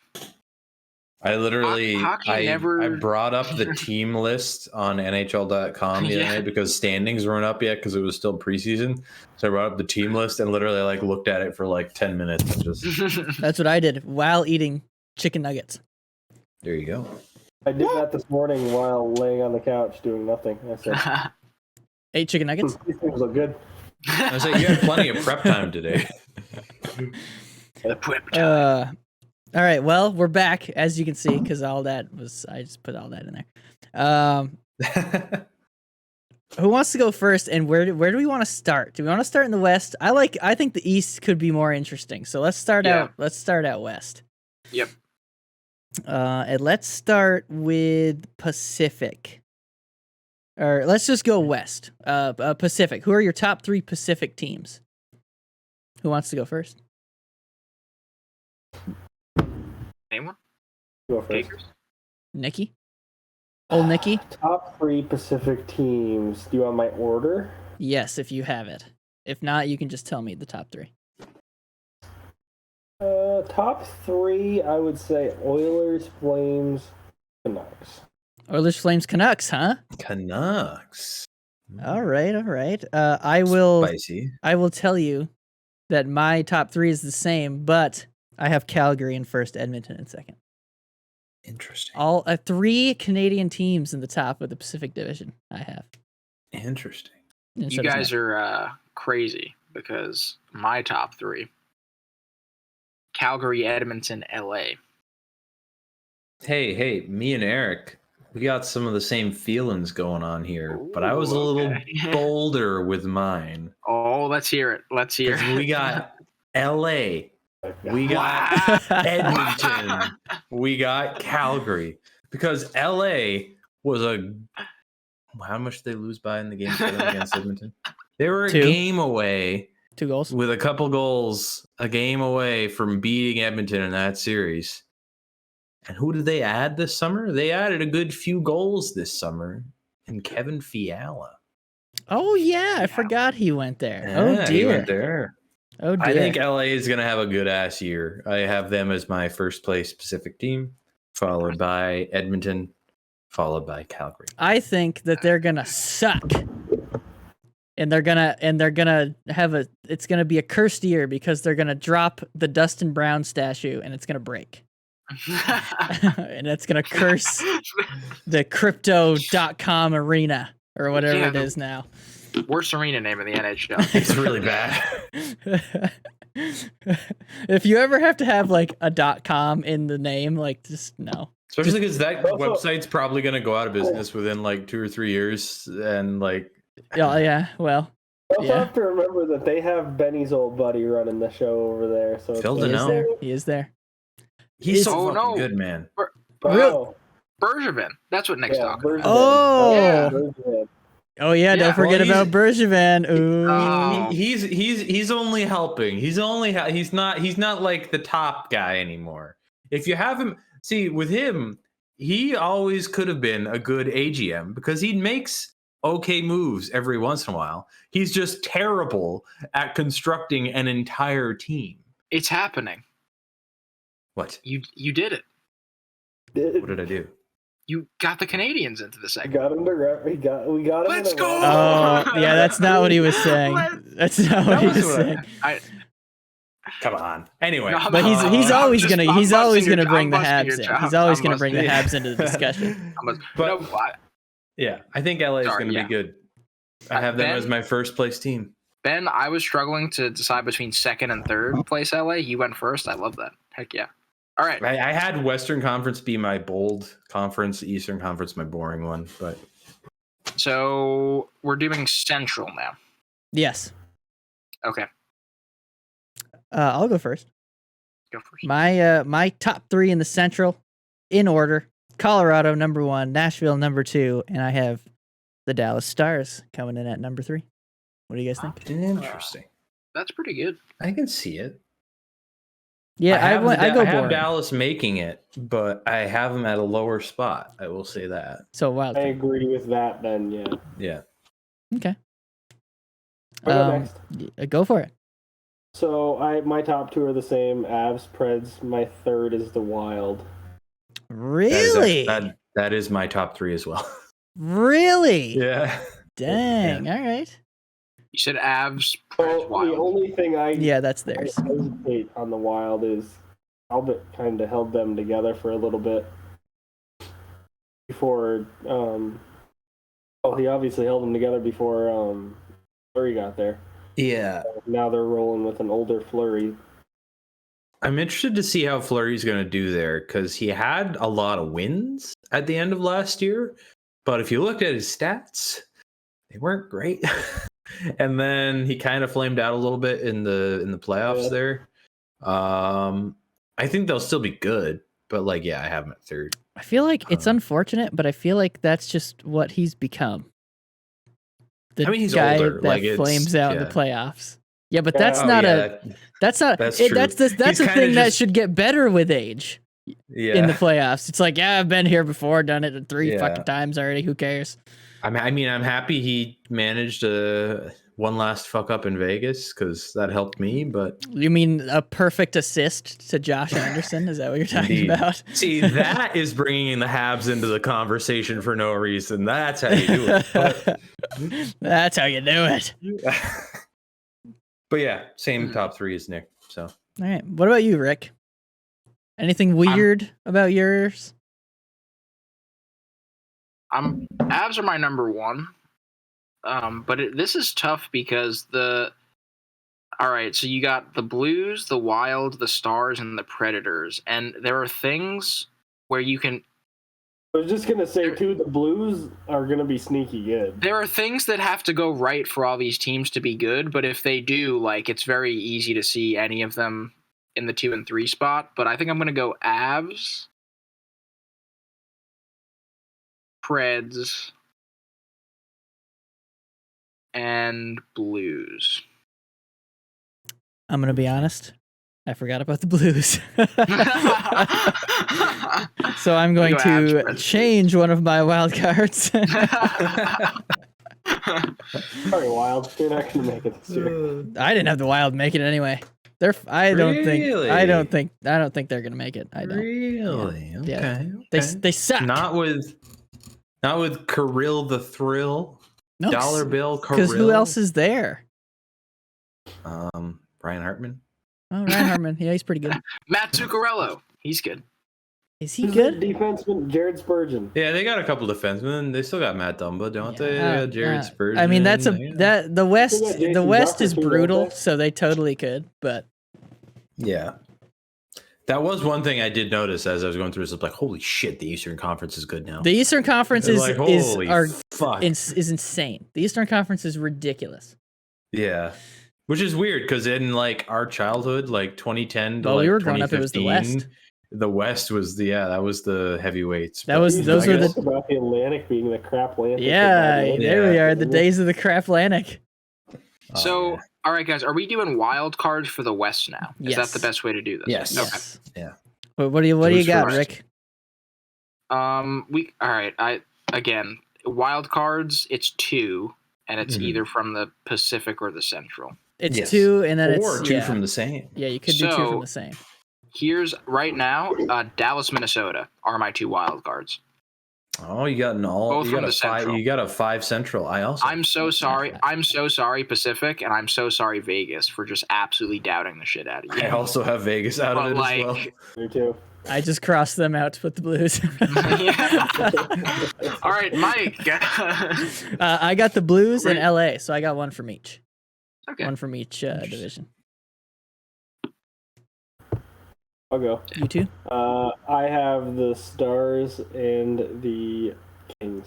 I literally, Hockey I brought up the team list on NHL.com the other night because standings weren't up yet because it was still preseason. So I brought up the team list and literally like looked at it for like 10 minutes and just. That's what I did while eating chicken nuggets. There you go. I did that this morning while laying on the couch doing nothing. I said, Ate chicken nuggets. these things look good. I was like, you had plenty of prep time today. The prep time. All right, well, we're back, as you can see, because all that was, I just put all that in there. Who wants to go first, and where do we want to start? Do we want to start in the West? I think the East could be more interesting. So let's start out West. Yep. And let's start with Pacific. Or let's just go West. Pacific. Who are your top 3 Pacific teams? Who wants to go first? Anyone? Go first. Takers? Nikki? Old Nikki? Top 3 Pacific teams. Do you want my order? Yes, if you have it. If not, you can just tell me the top 3. Top 3, I would say Oilers, Flames, Canucks. Oilers, Flames, Canucks, huh? Canucks. All right. I will Spicy. I will tell you that my top 3 is the same, but I have Calgary in first, Edmonton in second. Interesting. All 3 Canadian teams in the top of the Pacific Division. I have. Interesting. And You so does guys Matt. are crazy because my top 3: Calgary, Edmonton, LA. Hey, me and Eric, we got some of the same feelings going on here, but I was a Ooh, little okay. bolder with mine. Oh, let's hear it. Let's hear 'Cause it. we got LA, we got Wow. Edmonton, we got Calgary. Because LA was how much did they lose by in the game 7 against Edmonton? They were a 2. game away 2 goals. with a couple goals, a game away from beating Edmonton in that series. And who did they add this summer? They added a good few goals this summer. And Kevin Fiala. Oh yeah, I forgot he went there. Yeah, Oh dear. he went there. Oh dear. I think LA is going to have a good ass year. I have them as my first place Pacific team, followed by Edmonton, followed by Calgary. I think that they're gonna suck. And they're gonna it's gonna be a cursed year because they're gonna drop the Dustin Brown statue and it's gonna break. And that's gonna curse the crypto.com arena or whatever it is now. Worst arena name in the NHL. It's really bad. If you ever have to have like a .com in the name, like just no. Especially because that Also- website's probably going to go out of business within like 2 or 3 years. And like, Yeah, well, You also Yeah. have to remember that they have Benny's old buddy running the show over there. So it's Phil he like, is Deneau. there. He is there. he's It's- so Oh, fucking no. good, man. wow. Bergevin. That's what Nick's Yeah, talking about. Bergevin. Oh. Yeah, Bergevin. Oh yeah, Yeah, don't forget well, about Bergevin. Ooh. Oh. He's only helping. He's not like the top guy anymore. If you have him, see with him, he always could have been a good AGM because he makes okay moves every once in a while. He's just terrible at constructing an entire team. It's happening. What? You did it. What did I do? You got the Canadians into the We segment. got him to we got him. Let's in the go! round. Oh, yeah, that's not what he was saying. That's not what he was saying. Come on. Anyway, No, But he's I'm always just- gonna I'm he's always busting gonna your- bring I'm the busting Habs your in. chops. He's always I'm gonna bring the busting- Habs into the discussion. But- No, yeah, I think LA is Sorry, going to yeah. be good. I have them Ben- as my first place team. Ben, I was struggling to decide between second and third place LA. You went first. I love that. Heck yeah. All right. I had Western Conference be my bold conference, Eastern Conference my boring one, but So we're doing Central now. Yes. Okay. I'll go first. Go first. My top 3 in the Central, in order: Colorado number 1, Nashville number 2, and I have the Dallas Stars coming in at number 3. What do you guys think? interesting. That's pretty good. I can see it. Yeah, I go I have boring. Dallas making it, but I have them at a lower spot. I will say that. So wild. I agree with that. Then yeah. Yeah. Okay. I'll go next. Go for it. So my top 2 are the same. Avs, Preds. My third is the Wild. Really? That is my top 3 as well. Really? Yeah. Dang. All right. You said Avs, So Preds, the Wild. only thing Yeah, that's I theirs. hesitate on the Wild is Albert kind of held them together for a little bit before. Well, he obviously held them together before Fleury got there. Yeah. Now they're rolling with an older Fleury. I'm interested to see how Fleury's going to do there because he had a lot of wins at the end of last year. But if you looked at his stats, they weren't great. And then he kind of flamed out a little bit in the playoffs there. I think they'll still be good, but I have him at third. I feel like it's unfortunate, but I feel like that's just what he's become. The He's guy older. that flames out in the playoffs. Yeah, but that's Oh, not yeah, that's not that's it, true. that's the He's kinda thing that just- should get better with age yeah. in the playoffs. It's like, yeah, I've been here before, done it 3 Yeah. fucking times already. Who cares? I'm happy he managed one last fuck up in Vegas because that helped me. But You mean a perfect assist to Josh Anderson? Is that what you're talking Indeed. about? see, that is bringing the Habs into the conversation for no reason. That's how you do it. But, That's how you do it. but yeah, same top 3 as Nick. So All right. What about you, Rick? Anything weird about yours? Avs are my number 1. But this is tough because all right, so you got the Blues, the Wild, the Stars, and the Predators, and there are things where you can. I was just gonna say too, the Blues are gonna be sneaky good. There are things that have to go right for all these teams to be good, but if they do, it's very easy to see any of them in the 2 and 3 spot. But I think I'm gonna go Avs, Preds, and Blues. I'm gonna be honest. I forgot about the Blues. So I'm going Go to Avs, Preds, change one of my wild cards. Sorry, Wild. You're not gonna make it this year. I didn't have the Wild make it anyway. I don't think they're gonna make it. I don't. really, okay, Yeah. okay. They suck. Not with Kirill the Thrill, No, Dollar Bill Kirill. because who else is there? Brian Hartman. Oh, Ryan Hartman. Yeah, he's pretty good. Matt Zuccarello. He's good. Is he Who's good? the defenseman? Jared Spurgeon. Yeah, they got a couple defensemen. They still got Matt Dumba, don't they? Yeah, Jared Spurgeon. I mean, the West. They got Jason The West Zucker is too, don't brutal, they? so they totally could. But Yeah. That was one thing I did notice as I was going through. Is like, holy shit, the Eastern Conference is good now. the Eastern Conference It's is like, holy fuck. is insane. The Eastern Conference is ridiculous. Yeah. Which is weird because in our childhood, 2010 to Well, we were growing up, it was the 2015, West. The West was that was the heavyweights. That was- You those talk were the- about the Atlantic being the crap land. Yeah, there we Yeah. are. The days of the Craplantic. So, yeah. all right, guys, are we doing wild cards for the West now? Is Yes. that the best way to do this? Yes. Okay. Yes. Yeah. What do you Who's got, first? Rick? We all right. Again, wild cards. It's 2, and it's Mhm. either from the Pacific or the Central. It's Yes. 2, and then Or it's 2 from the same. Yeah, you could do 2 So- from the same. Here's right now. Dallas, Minnesota are my 2 wild cards. Oh, you got an all. Both You from got the a 5. Central. You got a 5 Central. I also. I'm so sorry. I'm so sorry, Pacific, and I'm so sorry, Vegas, for just absolutely doubting the shit out of you. I also have Vegas out of But, it like, as well. Me too. I just crossed them out to put the Blues. Yeah. All right, Mike. I got the Blues and Right. LA, so I got one from each. Okay. One from each division. I'll go. You too? I have the Stars and the Kings.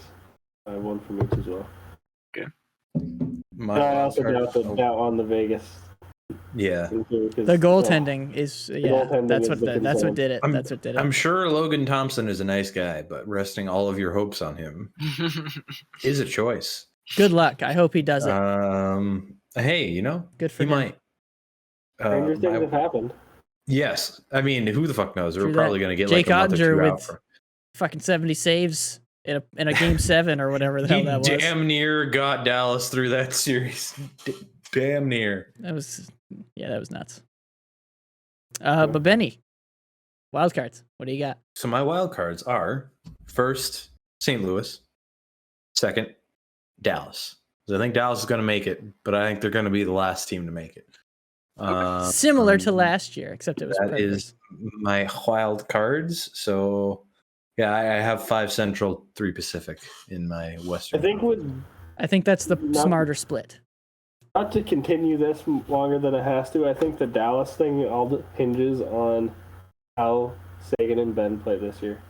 I have one from each as well. My And I wild also card- doubt on the Vegas. Yeah. The goaltending is goaltending that's is what the that's what concern. did it. I'm- That's what did it. I'm sure Logan Thompson is a nice guy, but resting all of your hopes on him is a choice. Good luck. I hope he does it. Hey, you know, Good for he him. might. Stranger things have happened. Yes, I mean, who the fuck knows? We're True probably that. going to get Jake like a month or Ottinger 2 out. with fucking 70 saves in a game 7 or whatever the hell He that was. damn near got Dallas through that series. Damn near. That was nuts. But Benny, wild cards. What do you got? So my wild cards are first St. Louis, second Dallas. So I think Dallas is going to make it, but I think they're going to be the last team to make it. Similar to last year, except it was That Predators. is my wild cards. So yeah, I have 5 Central, 3 Pacific in my Western. I think that's the Not- smarter split. Not to continue this longer than it has to, I think the Dallas thing all hinges on how Sagan and Ben play this year.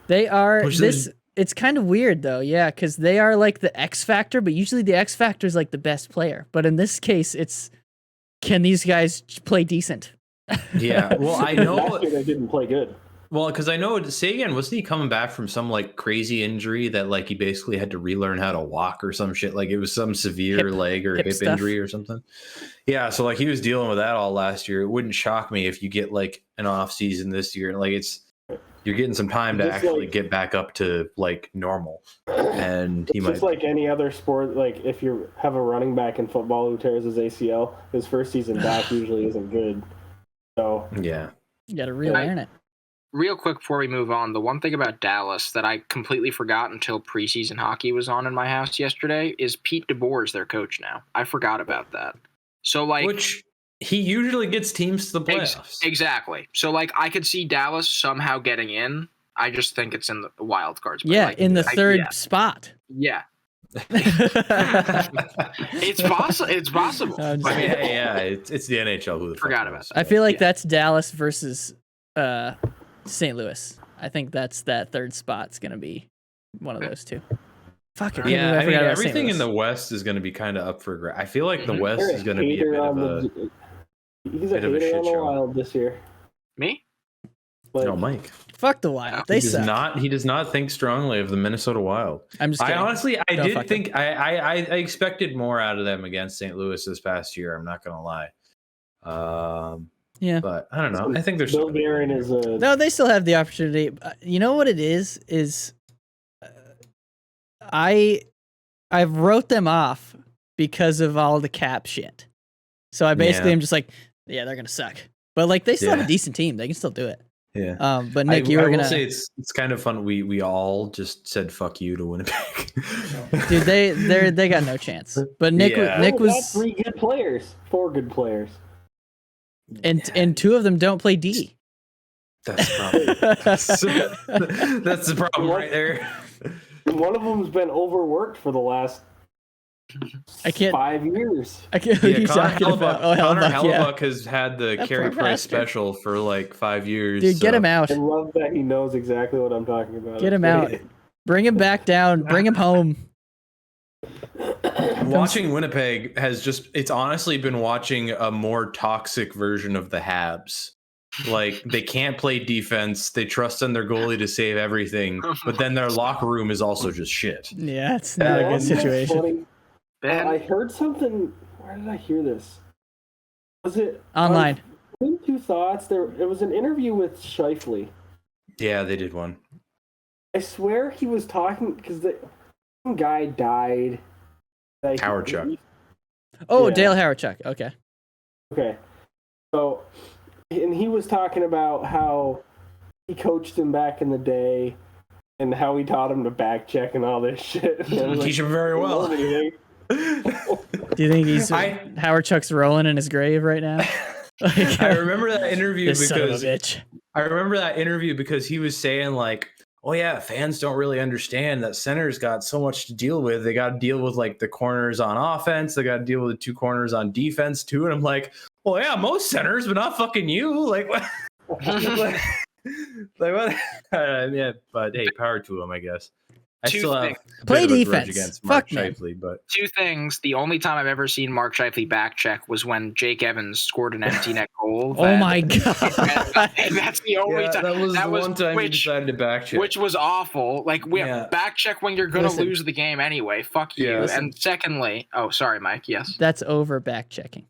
They are Which this. is- It's kind of weird though, yeah, because they are like the X factor, but usually the X factor is like the best player. But in this case, it's can these guys play decent? Yeah, well, I know. Last year they didn't play good. Well, because I know Sagan, wasn't he coming back from some like crazy injury that like he basically had to relearn how to walk or some shit? Like it was some severe leg or hip hip stuff. injury or something. Yeah, so like he was dealing with that all last year. It wouldn't shock me if you get like an off season this year. Like you're getting some time to Just actually like- get back up to like normal. And he It's might. just like any other sport. Like if you have a running back in football who tears his ACL, his first season back usually isn't good. So Yeah. You got to relearn it. Real quick before we move on, the one thing about Dallas that I completely forgot until preseason hockey was on in my house yesterday is Pete DeBoer is their coach now. I forgot about that. So like, Which he usually gets teams to the playoffs. exactly. So like, I could see Dallas somehow getting in. I just think it's in the wild cards. But Yeah, like, in the third yeah. spot. Yeah, it's possible. It's possible. I'm just But kidding. yeah, it's the NHL. Who the fuck Forgot knows? about I feel like Yeah. that's Dallas versus St. Louis. I think that third spot's gonna be one of those two. Fuck it. Yeah, I mean forgot about St. everything in Louis. the West is going to be kind of up for grabs. I feel like the West they're is going to be a bit of a. He's a bit of a hater shit on the show. Wild this year. Me? Like, No, Mike. Fuck the Wild. They He does suck. not. He does not think strongly of the Minnesota Wild. I'm just I kidding. honestly, I Go fuck did think I expected more out of them against St. Louis this past year. I'm not going to lie. Yeah. But I don't know. I think there's Bill something Guerin there. is a No, they still have the opportunity. You know what it is I've wrote them off because of all the cap shit. So I basically Yeah. am just like, yeah, they're gonna suck. But like they still have Yeah. a decent team. They can still do it. Yeah. But Nick, you I were will gonna say it's kind of fun. We all just said fuck you to Winnipeg. dude, they got no chance. But Nick Yeah. Nick They got was 3 good players, 4 good players. and 2 of them don't play D. That's the problem. That's the problem right there. And one of them's been overworked for the last I can't- 5 years. I can't who Yeah, you Connor talking about. Oh, Connor Hellebuck, yeah. Hellebuck has had the That Carey poor Price bastard. special for like 5 years. Dude, get so- him out. I love that he knows exactly what I'm talking about. Get him out. Bring him back down. Bring him home. Watching Winnipeg it's honestly been watching a more toxic version of the Habs. Like they can't play defense. They trust in their goalie to save everything, but then their locker room is also just shit. Yeah, it's not a You know, good that's situation. funny. Ben, I heard something. Where did I hear this? Was it Online. Two thoughts. It was an interview with Scheifele, Yeah, they did one. I swear he was talking because the guy died. Like, Howard Chuck. Oh, Yeah. Dale Hawerchuk. Okay. Okay. So, and he was talking about how he coached him back in the day and how he taught him to back check and all this shit. Teach him very well. Do you think Hawerchuk's rolling in his grave right now? I remember that interview This son of a because bitch. I remember that interview because he was saying like, "Oh yeah, fans don't really understand that centers got so much to deal with. They got to deal with like the corners on offense. They got to deal with the two corners on defense too." And I'm like, "Well, yeah, most centers, but not fucking you." Like what? like what? Yeah, but hey, power to him, I guess. I Two still have things. a bit Play of a grudge defense. against Mark Fuck, man. Scheifele, but Two things. The only time I've ever seen Mark Scheifele back check was when Jake Evans scored an empty net goal. Oh my god. That's the only time. that was the one time he decided to back check. Which was awful. Like, back check when you're going to Listen. lose the game anyway. Fuck you. Yeah. Listen. And secondly, oh, sorry, Mike. Yes. That's over back checking.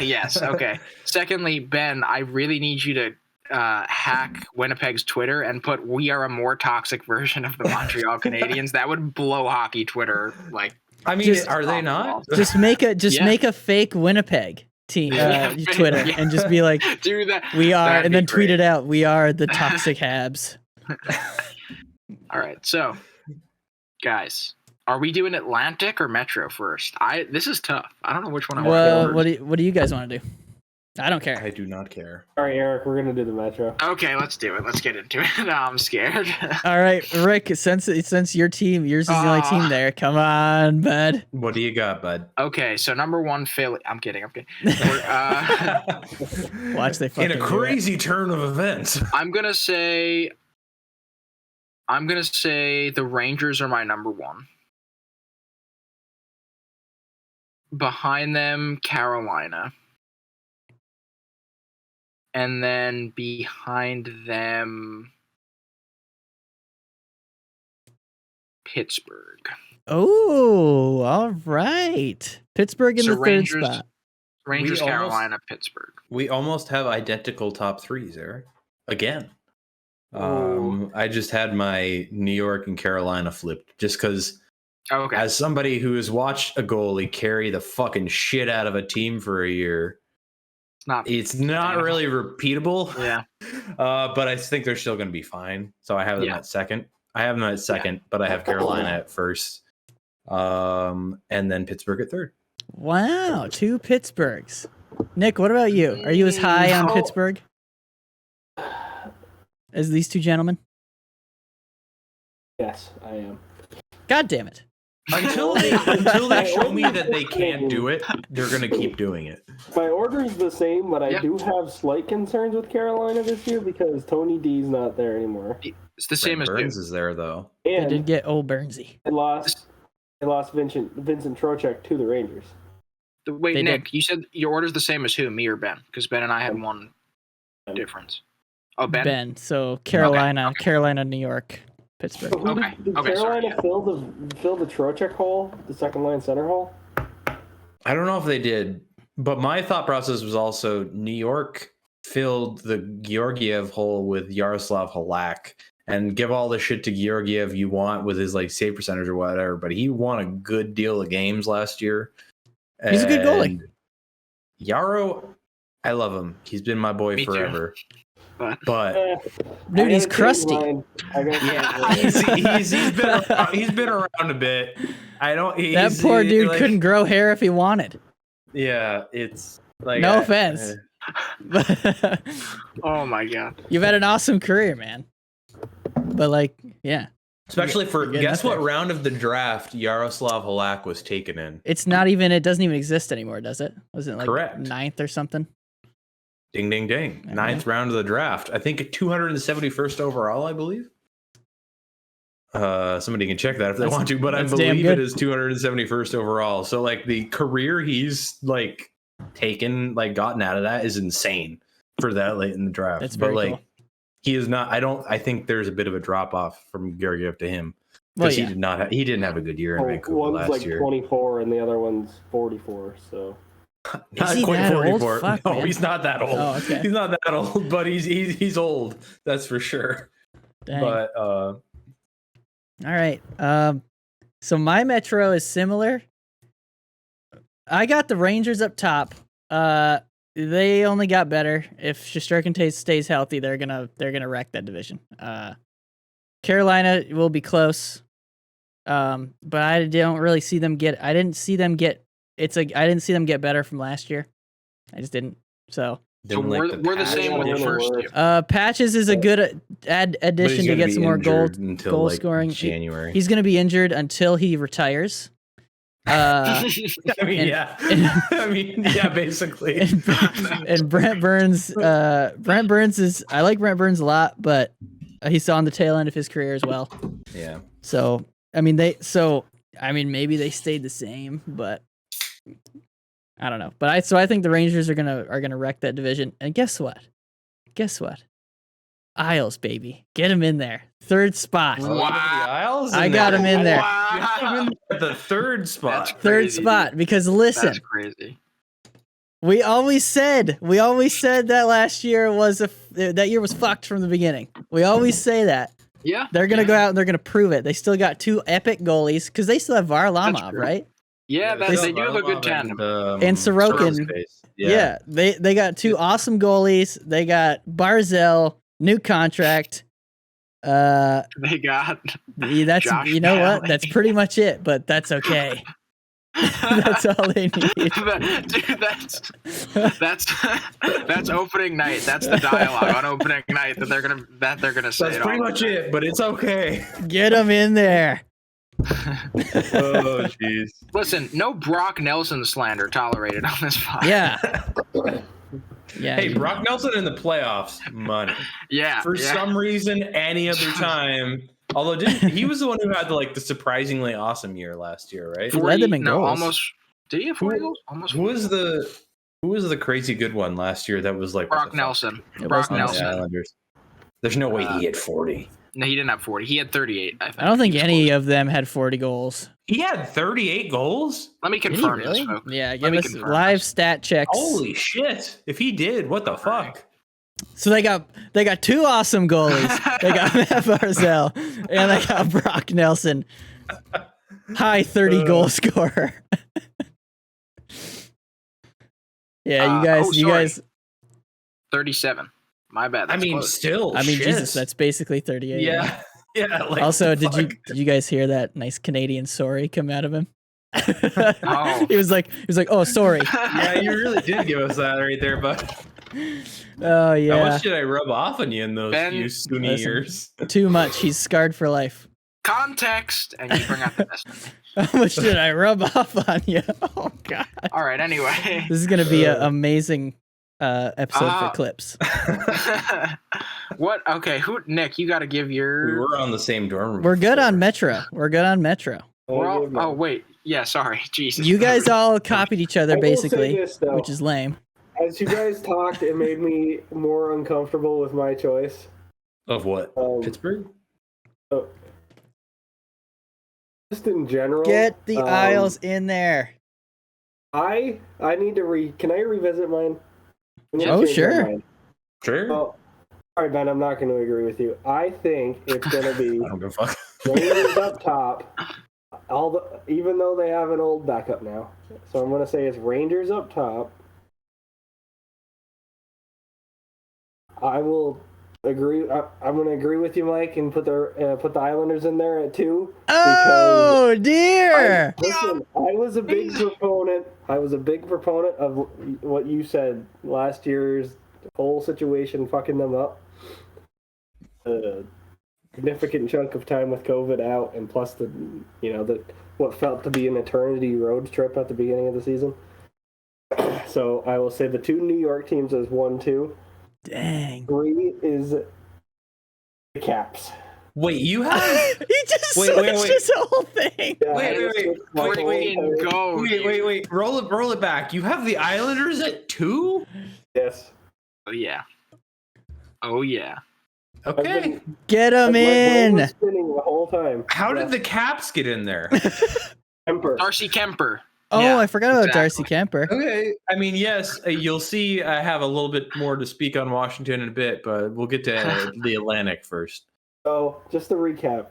Yes. Okay. Secondly, Ben, I really need you to hack Winnipeg's Twitter and put "We are a more toxic version of the Montreal Canadiens." That would blow hockey Twitter. Like, I mean, are they not? Just make a fake Winnipeg team Twitter Yeah. and just be like, do that. we are, That'd and be then tweet great. it out. We are the toxic Habs. All right. So, guys, are we doing Atlantic or Metro first? This is tough. I don't know which one I want. Well, what do you guys want to do? I don't care. I do not care. All right, Eric, we're gonna do the Metro. Okay, let's do it. Let's get into it. No, I'm scared. All right, Rick. Since yours is the only team there. Come on, bud. What do you got, bud? Okay, so number one, Philly. I'm kidding. Watch they fucking In a crazy turn of events. I'm gonna say the Rangers are my number one. Behind them, Carolina. And then behind them, Pittsburgh. Oh, all right. Pittsburgh in So the third spot. Rangers, We almost- Carolina, Pittsburgh. We almost have identical top threes, Eric. Again. I just had my New York and Carolina flipped just because Okay. as somebody who has watched a goalie carry the fucking shit out of a team for a year, it's not really repeatable. Yeah. But I think they're still going to be fine. So I have them at second. But I have Carolina at first. And then Pittsburgh at third. Wow, 2 Pittsburghs. Nick, what about you? Are you as high on Pittsburgh as these two gentlemen? Yes, I am. God damn it. Until they show me that they can't do it, they're going to keep doing it. My order is the same, but I do have slight concerns with Carolina this year because Tony D's not there anymore. It's the same as Burns is there though. They And did get old Burnsy. they lost Vincent Trocheck to the Rangers. Wait, They Nick, you said your order's the same as who? Me or Ben? Because Ben and I had one difference. Oh, Ben? So Carolina, New York, Pittsburgh. So Okay. Did Okay, sorry, Carolina fill the Trocheck hole, the second line center hole? I don't know if they did, but my thought process was also New York filled the Georgiev hole with Yaroslav Halak and give all the shit to Georgiev you want with his like save percentage or whatever, but he won a good deal of games last year. He's a good goalie. And Yarrow, I love him. He's been my boy Me too. forever. But Dude, he's crusty. He's been around a bit. That poor dude couldn't grow hair if he wanted. Yeah, it's like No offense. oh my god. You've had an awesome career, man. But like, yeah. Especially for You're getting guess up what there. round of the draft Yaroslav Halak was taken in? It's not even, it doesn't even exist anymore, does it? Was it like Correct. 9th or something? Ding ding ding. Okay. 9th round of the draft. I think 271st overall, I believe. Somebody can check that if they want to, but I that's damn believe good. it is 271st overall. So like the career he's like taken, like gotten out of that is insane for that late in the draft. That's but very like cool. he is not. I think there's a bit of a drop off from Georgiev to him Well, because yeah. he didn't have a good year in Vancouver One's last like year. 24 and the other one's 44. So Is he that old? Fuck, no, man. he's not that old. Oh, okay. He's not that old, but he's old. That's for sure. Dang. But All right. So my Metro is similar. I got the Rangers up top. They only got better. If Shesterkin stays healthy, they're gonna wreck that division. Carolina will be close. But I don't really see them get. I didn't see them get better from last year. I just didn't. So we're the same with the first two. Patches is a good addition to get some more goal scoring. January. He's going to be injured until he retires. I mean, basically. And Brent Burns. Brent Burns is. I like Brent Burns a lot, but he's on the tail end of his career as well. Yeah. So maybe they stayed the same, but I don't know. But I think the Rangers are gonna wreck that division. And guess what? Isles, baby, get him in there. Third spot. Wow. Isles I got him in there. Wow. You have him at the third spot. Third spot, because listen, That's crazy. we always said that last year that year was fucked from the beginning. We always say that. Yeah. They're gonna go out and they're gonna prove it. They still got two epic goalies because they still have Varlamov, right? Yeah, they do have a good tandem. And Sorokin. Yeah, they got two awesome goalies. They got Barzal, new contract. They got that's Josh you know Bailey. what? That's pretty much it. But that's okay. That's all they need. Dude, that's opening night. That's the dialogue on opening night that they're gonna say. That's pretty much it, but it's okay. Get them in there. Oh, jeez. Listen, no Brock Nelson slander tolerated on this pod. Yeah. Yeah. Hey, Brock Nelson in the playoffs, money. Yeah. For some reason, any other time. Although he was the one who had the surprisingly awesome year last year, right? He led them in goals. Almost. Did he have 40 goals? Almost. Who was the crazy good one last year that was like Brock Nelson? Brock Nelson. The Islanders. There's no way he had 40. No, he didn't have 40. He had 38. I think. I don't think any of them had 40 goals. He had 38 goals? Let me Did he confirm really? this, folks. Yeah, give us live stat checks. Holy shit! If he did, what the fuck? So they got two awesome goalies. They got Matt Barzal and they got Brock Nelson, high 30 goal scorer. Yeah, you guys. 37. My bad. I mean, close. still. Shit. Shit. Jesus, that's basically 38. Yeah. Yeah. Also, did you guys hear that nice Canadian sorry come out of him? Oh. He was like, oh, sorry. Yeah, you really did give us that right there, bud. Oh yeah. How much did I rub off on you in those few SUNY years? Too much. He's scarred for life. Context, and you bring out the best. How much did I rub off on you? Oh god. All right. Anyway, This is gonna be an amazing episode for clips. What? Okay. Nick? You got to give your. We were on the same dorm room. We're good on Metro. Oh wait. Yeah. Sorry. Jesus. You guys all copied each other I will say basically, this, though. which is lame. As you guys talked, it made me more uncomfortable with my choice. Of what? Pittsburgh? Just in general. Get the Isles in there. I need to Can I revisit mine? Oh, sure. Sure. Oh, all right, Ben. I'm not going to agree with you. I think it's going to be I don't give a fuck. Rangers up top. Even though they have an old backup now, so I'm going to say it's Rangers up top. I will agree. I'm going to agree with you, Mike, and put the Islanders in there at 2. Oh dear! Listen, I was a big proponent. Of what you said last year's whole situation fucking them up. A significant chunk of time with COVID out, and plus the what felt to be an eternity road trip at the beginning of the season. So I will say the 2 New York teams as 1, 2. Dang. 3 is the Caps. Wait, you have? He just switched his whole thing. Yeah, Wait. Roll it back. You have the Islanders at 2? Yes. Oh yeah. Okay. Get them My brain was in. spinning the whole time. How did the Caps get in there? Kemper. Darcy Kemper. Oh, Yeah, I forgot about exactly. Darcy Kemper. Okay. I mean, yes, you'll see I have a little bit more to speak on Washington in a bit, but we'll get to the Atlantic first. So, just to recap.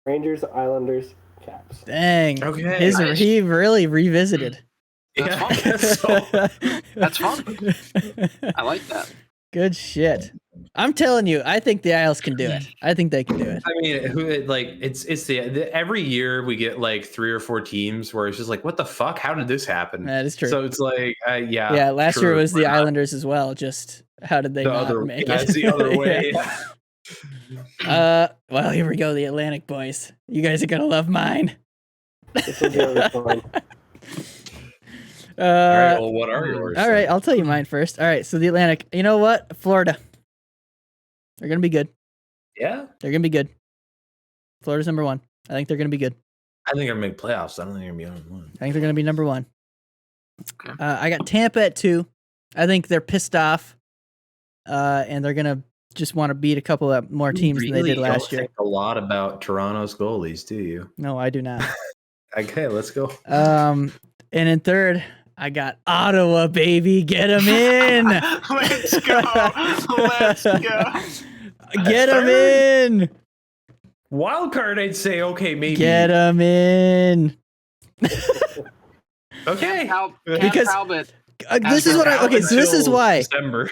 Rangers, Islanders, Caps. Dang. Okay. Nice. He really revisited. That's Yeah, fun. I guess so. That's fun. I like that. Good shit. I'm telling you, I think the Isles can do it. I think they can do it. I mean, it's the every year we get like 3 or 4 teams where it's just like, what the fuck? How did this happen? That is true. So it's like, yeah. Yeah, last year true. was the Why not? Islanders as well. Just how did they The not other, make yeah, it? it's the other way. Yeah. Well, here we go, the Atlantic boys. You guys are gonna love mine. This will be really fun. All right, well, what are yours? All right, I'll tell you mine first. All right, so the Atlantic. You know what? Florida. They're gonna be good. Yeah, They're gonna be good. Florida's number 1. I think they're gonna be good. I think they're gonna make playoffs. I don't think they're gonna be on one. I think they're gonna be number 1. Okay. I got Tampa at 2. I think they're pissed off, and they're gonna just want to beat a couple of more teams than they did last year. Think a lot about Toronto's goalies, do you? No, I do not. Okay, let's go. And in third, I got Ottawa, baby. Get them in. Let's go. Let's go. Get them in. Wild card, I'd say okay, maybe. Get them in. Okay. Because- Talbot. This is what I. Okay, so this is why. December.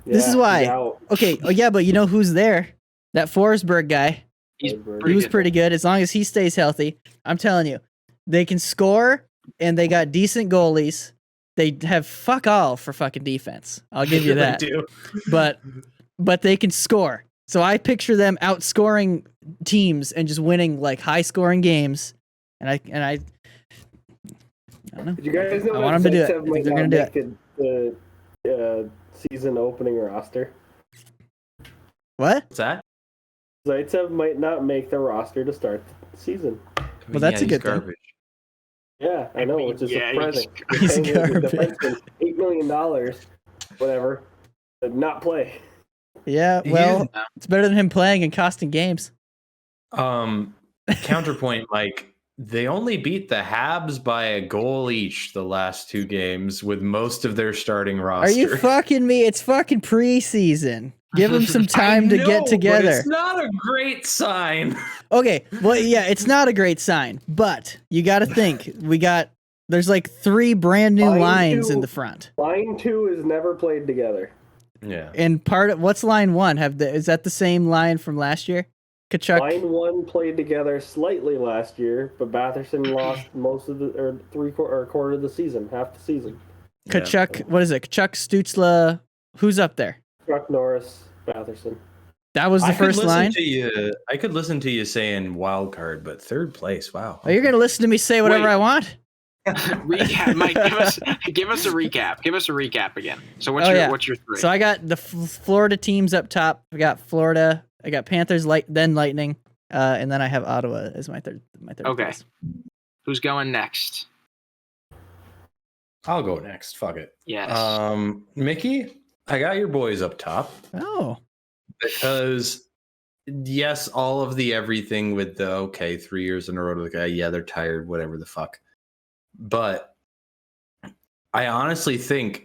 This is Yeah, why. he's out. Okay. Oh yeah, but you know who's there? That Forsberg guy. He's He pretty was good. pretty good as long as he stays healthy. I'm telling you, they can score and they got decent goalies. They have fuck all for fucking defense. I'll give you They that. do. But they can score. So I picture them outscoring teams and just winning like high scoring games. And I don't know. Did you guys know I want them to do it. Zaitsev I think might they're not gonna do make the season opening roster? What? What's that? Zaitsev might not make the roster to start the season. Well, that's a he's good thing. garbage. Yeah, I know, which is Yeah, surprising. he's You're paying the garbage. defenseman $8 million, whatever, to not play. Yeah, well, it's better than him playing and costing games. Counterpoint, Mike. They only beat the Habs by a goal each the last 2 games with most of their starting roster. Are you fucking me? It's fucking preseason. Give them some time to I know, get but together. it's not a great sign. Okay, well, yeah, it's not a great sign, but you got to think. There's like 3 brand new Line lines 2. in the front. Line 2 is never played together. Yeah. And what's line 1? Is that the same line from last year? Kachuk. Line 1 played together slightly last year, but Batherson lost most of the quarter of the season, half the season. Kachuk, what is it? Kachuk, Stutzla, who's up there? Chuck Norris, Batherson. That was the first line? I could listen to you saying wild card, but 3rd place. Wow. Oh, you're going to listen to me say whatever Wait. I want? Recap, Mike. Give us a recap. Give us a recap again. So what's your 3? So I got the Florida teams up top. I got Florida. I got Panthers, then Lightning, and then I have Ottawa as my third. Okay. place. Who's going next? I'll go next. Fuck it. Yes. Mickey, I got your boys up top Oh, because yes, all of the everything with the 3 years in a row to the guy. Yeah, they're tired. Whatever the fuck. But I honestly think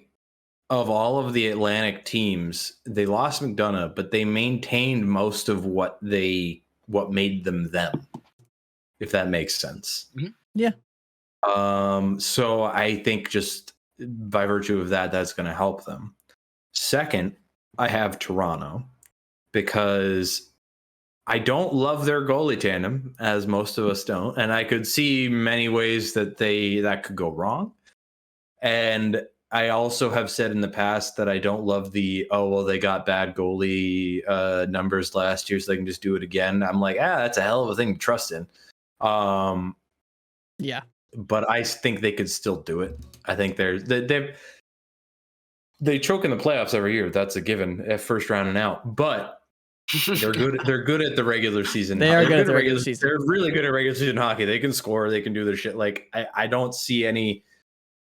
of all of the Atlantic teams, they lost McDonough, but they maintained most of what made them, if that makes sense. Mhm. Yeah. So I think just by virtue of that, that's going to help them. Second, I have Toronto because I don't love their goalie tandem, as most of us don't, and I could see many ways that that could go wrong. And I also have said in the past that I don't love they got bad goalie numbers last year, so they can just do it again. I'm like, that's a hell of a thing to trust in. yeah. But I think they could still do it. I think they choke in the playoffs every year. That's a given at first round and out. But they're good. They're good at the regular season. They're good at the regular season. They're really good at regular season hockey. They can score. They can do their shit. Like I don't see any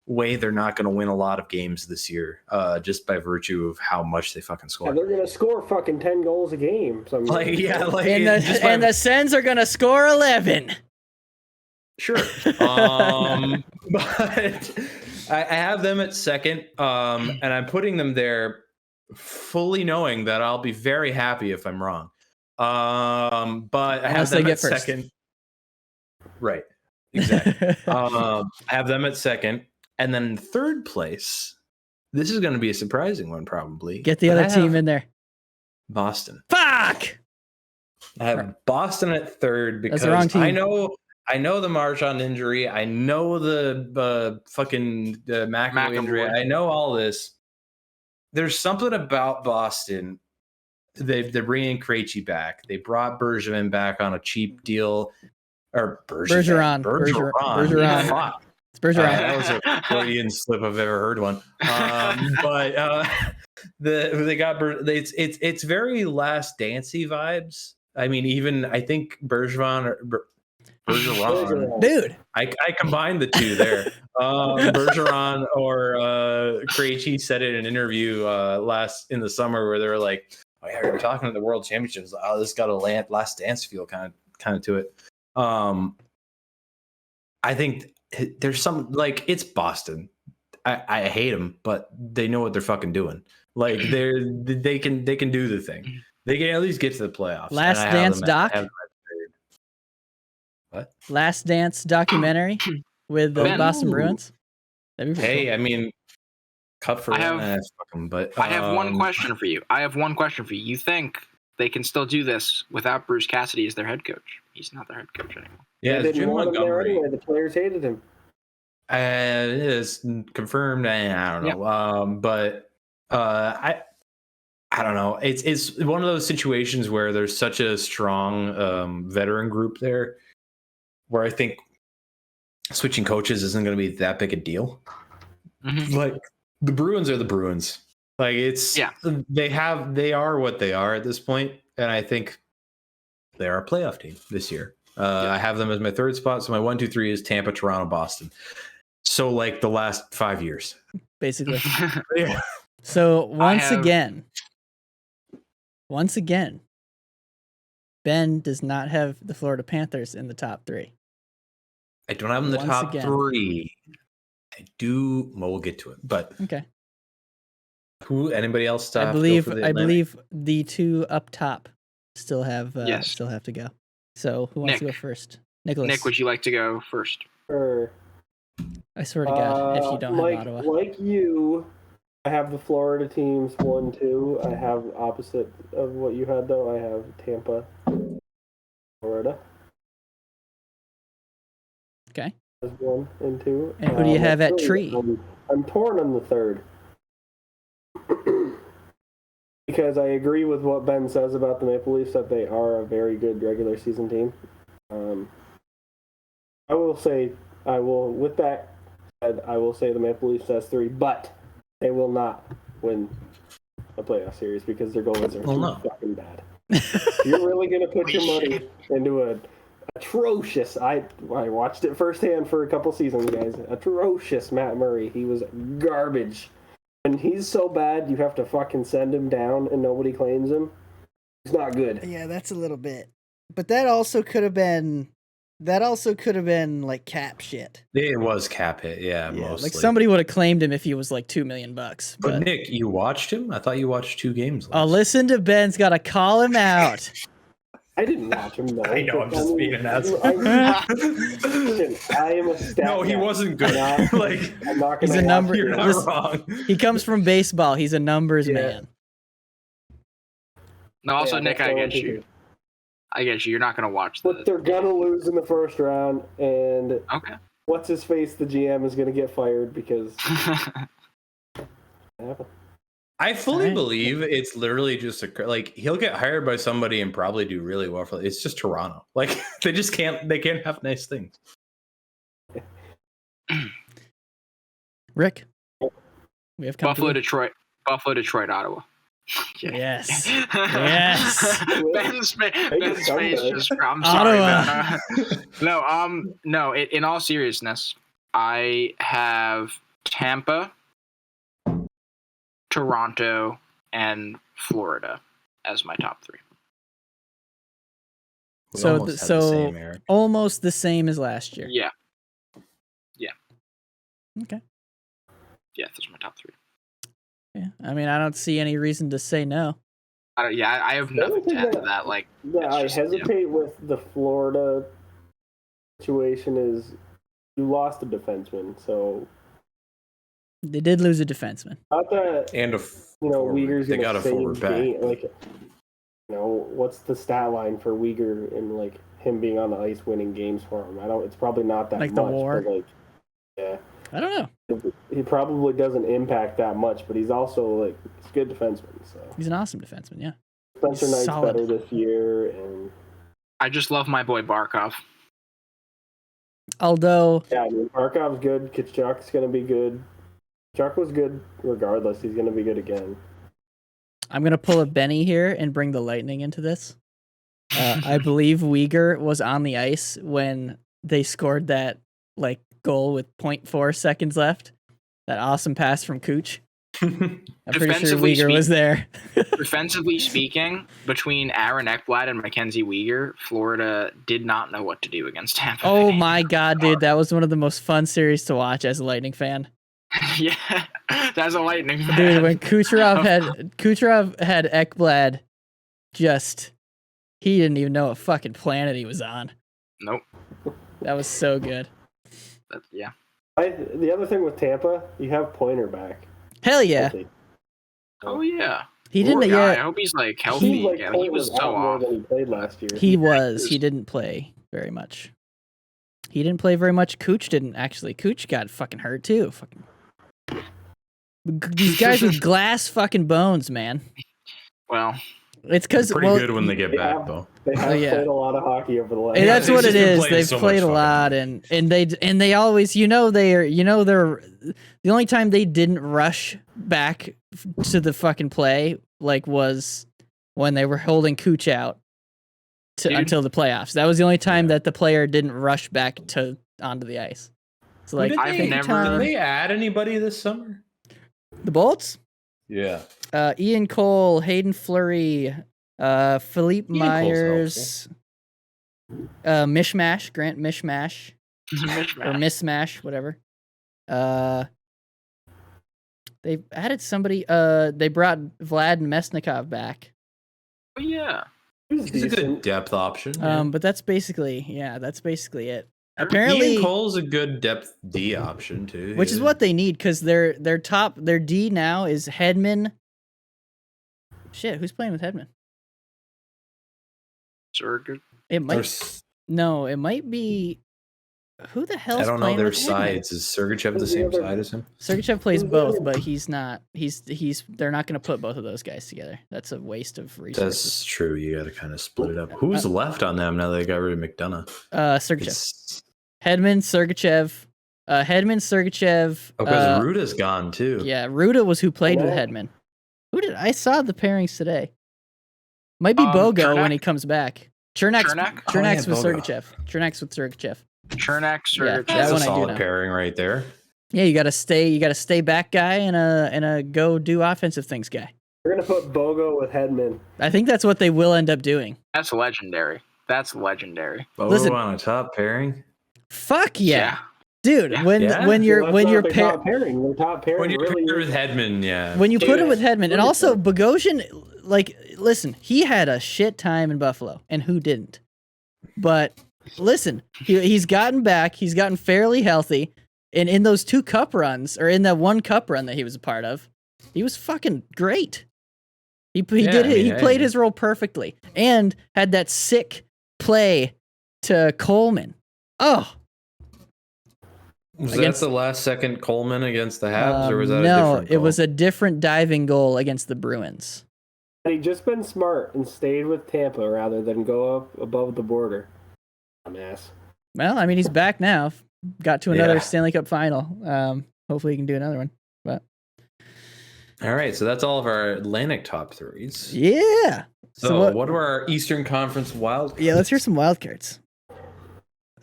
way they're not going to win a lot of games this year, just by virtue of how much they fucking score. And they're gonna score fucking 10 goals a game. And the Sens are gonna score 11. Sure. But I have them at second, and I'm putting them there fully knowing that I'll be very happy if I'm wrong. But I have Unless they them get at first. second. Right. Exactly. I have them at second, and then in third place. This is going to be a surprising one, probably. Get the but other I team have in there. Boston. Fuck! I have Boston at third because That's the wrong team. I know the Marchand injury. I know the fucking McAvoy injury. I know all this. There's something about Boston. They're bringing Krejci back. They brought Bergevin back on a cheap deal. Or Bergeron. Bergeron. Fuck. It's Bergeron. That was a Freudian slip I've ever heard one. But they got it's very Last Dancey vibes. I mean, even I think Bergeron, dude. I combined the two there. Bergeron or Krejci said it in an interview last in the summer where they were like, "Oh yeah, we were talking at the World Championships. Oh, this got a Last Dance feel kind of to it." I think there's some like it's Boston. I hate them, but they know what they're fucking doing. Like they can do the thing. They can at least get to the playoffs. Last Dance doc. What? Last Dance documentary with the Boston Bruins. Hey, cool. I mean, cup for but I have one question for you. You think they can still do this without Bruce Cassidy as their head coach? He's not their head coach anymore. Yeah, they didn't Jim want him there Montgomery. anyway. The players hated him. It is confirmed. I don't know. But I don't know. It's one of those situations where there's such a strong veteran group there, where I think switching coaches isn't going to be that big a deal. Mm-hmm. Like the Bruins are the Bruins. Like they are what they are at this point, and I think they are a playoff team this year. I have them as my third spot. So my 1, 2, 3 is Tampa, Toronto, Boston. So like the last 5 years, basically. Yeah. So once again, Ben does not have the Florida Panthers in the top 3. I don't have them in the top 3. I do. Well, we'll get to it. But okay. Anybody else? I believe the 2 up top still have to go. So who wants to go first? Nicholas. Nick, would you like to go first? Sure. I swear to God, if you don't have Ottawa. Like you, I have the Florida teams 1, 2. I have opposite of what you had though. I have Tampa, Florida. Okay. As 1 and 2. And who do you have at tree? I'm torn on the third. Because I agree with what Ben says about the Maple Leafs that they are a very good regular season team. With that said, I will say the Maple Leafs has 3, but they will not win a playoff series because their goalies are fucking bad. You're really going to put your money into an atrocious, I watched it firsthand for a couple seasons, guys, atrocious Matt Murray. He was garbage. And he's so bad, you have to fucking send him down and nobody claims him. It's not good. Yeah, that's a little bit. But that also could have been like cap shit. It was cap hit, yeah, mostly. Like somebody would have claimed him if he was like $2 million. But Nick, you watched him? I thought you watched 2 games. Listen to Ben's got to call him out. I didn't watch him, though. I know, I'm just being an asshole. I am a stat No, he wasn't good. I'm not he's a number. You're not wrong. He comes from baseball. He's a numbers man. No, also, Nick, I get you. You're not going to watch this. But they're going to lose in the first round, and what's his face? The GM is going to get fired because. I fully believe it's literally just he'll get hired by somebody and probably do really well for it. It's just Toronto. Like they just can't have nice things. Rick, we have Buffalo, Detroit, Ottawa. Yes. Yes. Ben's face just. I'm sorry, Ben. No. In all seriousness, I have Tampa, Toronto, and Florida as my top 3. So almost had the same, Eric. almost the same as last year. Yeah. Okay. Yeah, those are my top 3. Yeah. I mean, I don't see any reason to say no. I have nothing to add to that. Like, Yeah, I hesitate with the Florida situation is you lost a defenseman, so They did lose a defenseman. not that And a forward. Weegar's They gonna got a save forward back. What's the stat line for Weegar and like him being on the ice winning games for him? It's probably not that Like much. the WAR? But yeah. I don't know. He probably doesn't impact that much, but he's also he's a good defenseman. So He's an awesome defenseman, yeah. Spencer Knight's solid. better this year, and I just love my boy Barkov. Although, yeah, I mean Barkov's good. Kachuk's gonna be good. Chuck was good regardless. He's gonna be good again. I'm going to pull a Benny here and bring the Lightning into this. I believe Weegar was on the ice when they scored that goal with 0.4 seconds left. That awesome pass from Cooch. I'm pretty sure Defensively Weegar was there. Defensively speaking, between Aaron Ekblad and Mackenzie Weegar, Florida did not know what to do against Tampa Oh Bay. my god, dude, that was one of the most fun series to watch as a Lightning fan. Yeah, that's a Lightning fan. Dude, when Kucherov had Ekblad, he didn't even know what fucking planet he was on. Nope. That was so good. Yeah. The other thing with Tampa, you have Pointer back. Hell yeah. Healthy. Oh yeah. He didn't. Poor guy. I Yeah, hope he's healthy again. He was so more off. than he played last year. he was. He didn't play very much. He didn't play very much. Cooch didn't actually. Cooch got fucking hurt too. Fucking these guys with glass fucking bones, man. Well, It's because Pretty good when they get back, though. They have yeah. played a lot of hockey over the last. And that's they've what it just been is. playing They've so much played a fucking lot, and they always, they're the only time they didn't rush back to the fucking play was when they were holding Cooch out until the playoffs. That was the only time that the player didn't rush back onto the ice. So Did I've they add anybody this summer? the Bolts, Yeah. Ian Cole, Hayden Fleury, Philippe Ian Cole's Myers, Mishmash, Grant Mishmash. Or Mismash, whatever. They've added somebody. They brought Vlad Mesnikov back. Oh, yeah. He's a good depth option. But that's basically it. Apparently, Ian Cole's a good depth D option too, which is what they need because their D now is Hedman. Shit, who's playing with Hedman? Surrogate. It might be. Who the hell? I don't know their sides. Is Sergachev the same side as him? Sergachev plays both, but he's not. They're not going to put both of those guys together. That's a waste of resources. That's true. You got to kind of split it up. Who's left on them now that they got rid of McDonough? Sergachev, Hedman, Sergachev, Sergachev. Because Ruda's gone too. Yeah, Ruda was who played with Hedman. I saw the pairings today. Might be Bogo Chernak? when he comes back. Chernak's with Bogo. Sergachev. Chernak's with Sergachev. Chernak, Yeah, Surrogate. that That's one a I do solid know. pairing right there. Yeah, you gotta stay back guy and a go do offensive things guy. We're gonna put Bogo with Hedman. I think that's what they will end up doing. That's legendary. Bogo Listen. on a top pairing. Fuck yeah. Dude, Yeah. when Yeah. you're top pairing, their top pairing When you really pair is- with Hedman, yeah. when you put it Dude, with Hedman, and really also good. Bogosian, listen, he had a shit time in Buffalo, and who didn't? But listen, he's gotten back, he's gotten fairly healthy, and in those 2 cup runs, or in that 1 cup run that he was a part of, he was fucking great. He played his role perfectly, and had that sick play to Coleman. Oh. Was against- that the last second Coleman against the Habs, or was that a no, different it goal? was a different diving goal against the Bruins. Had he just been smart and stayed with Tampa rather than go up above the border. Dumbass. Well, I mean, he's back now. Got to another Yeah. Stanley Cup final. Hopefully he can do another one. But All right, so that's all of our Atlantic top threes. yeah. So, what are our Eastern Conference wild? Yeah, let's hear some wild cards.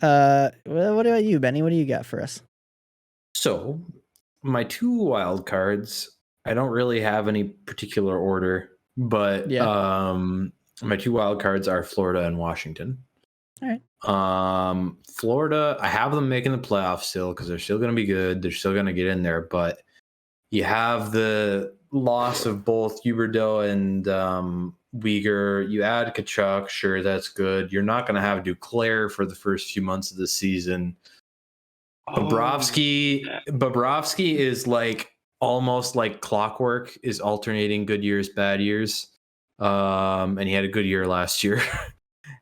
Well, what about you, Benny? What do you got for us? So, my 2 wild cards, I don't really have any particular order, but Yeah. my 2 wild cards are Florida and Washington. Florida, I have them making the playoffs still because they're still going to be good. They're still going to get in there, but you have the loss of both Huberdeau and Weegar. You add Kachuk, sure, that's good. You're not going to have Duclair for the first few months of the season. Bobrovsky is like almost like clockwork, is alternating good years, bad years. And he had a good year last year.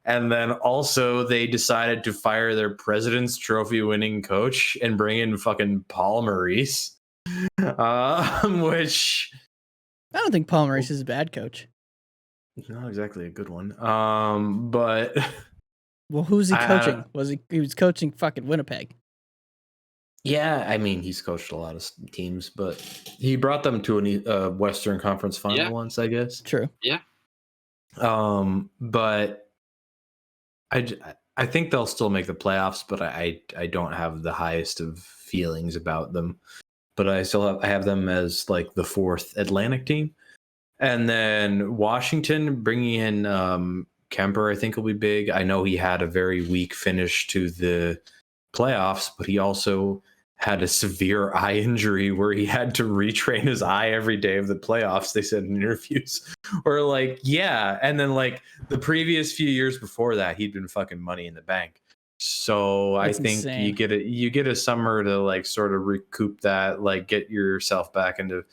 And then also they decided to fire their President's Trophy winning coach and bring in fucking Paul Maurice. Which I don't think Paul Maurice is a bad coach. not exactly a good one. But well, who's he coaching? He was coaching fucking Winnipeg. Yeah, I mean, he's coached a lot of teams, but he brought them to a Western Conference final once, I guess. True. Yeah. But I think they'll still make the playoffs, but I don't have the highest of feelings about them. But I have them as like the fourth Atlantic team, and then Washington bringing in Kemper, I think will be big. I know he had a very weak finish to the playoffs, but he also had a severe eye injury where he had to retrain his eye every day of the playoffs, they said in interviews. Or like, yeah. And then like the previous few years before that, he'd been fucking money in the bank. So That's I think insane. you get a summer to like sort of recoup that, like get yourself back into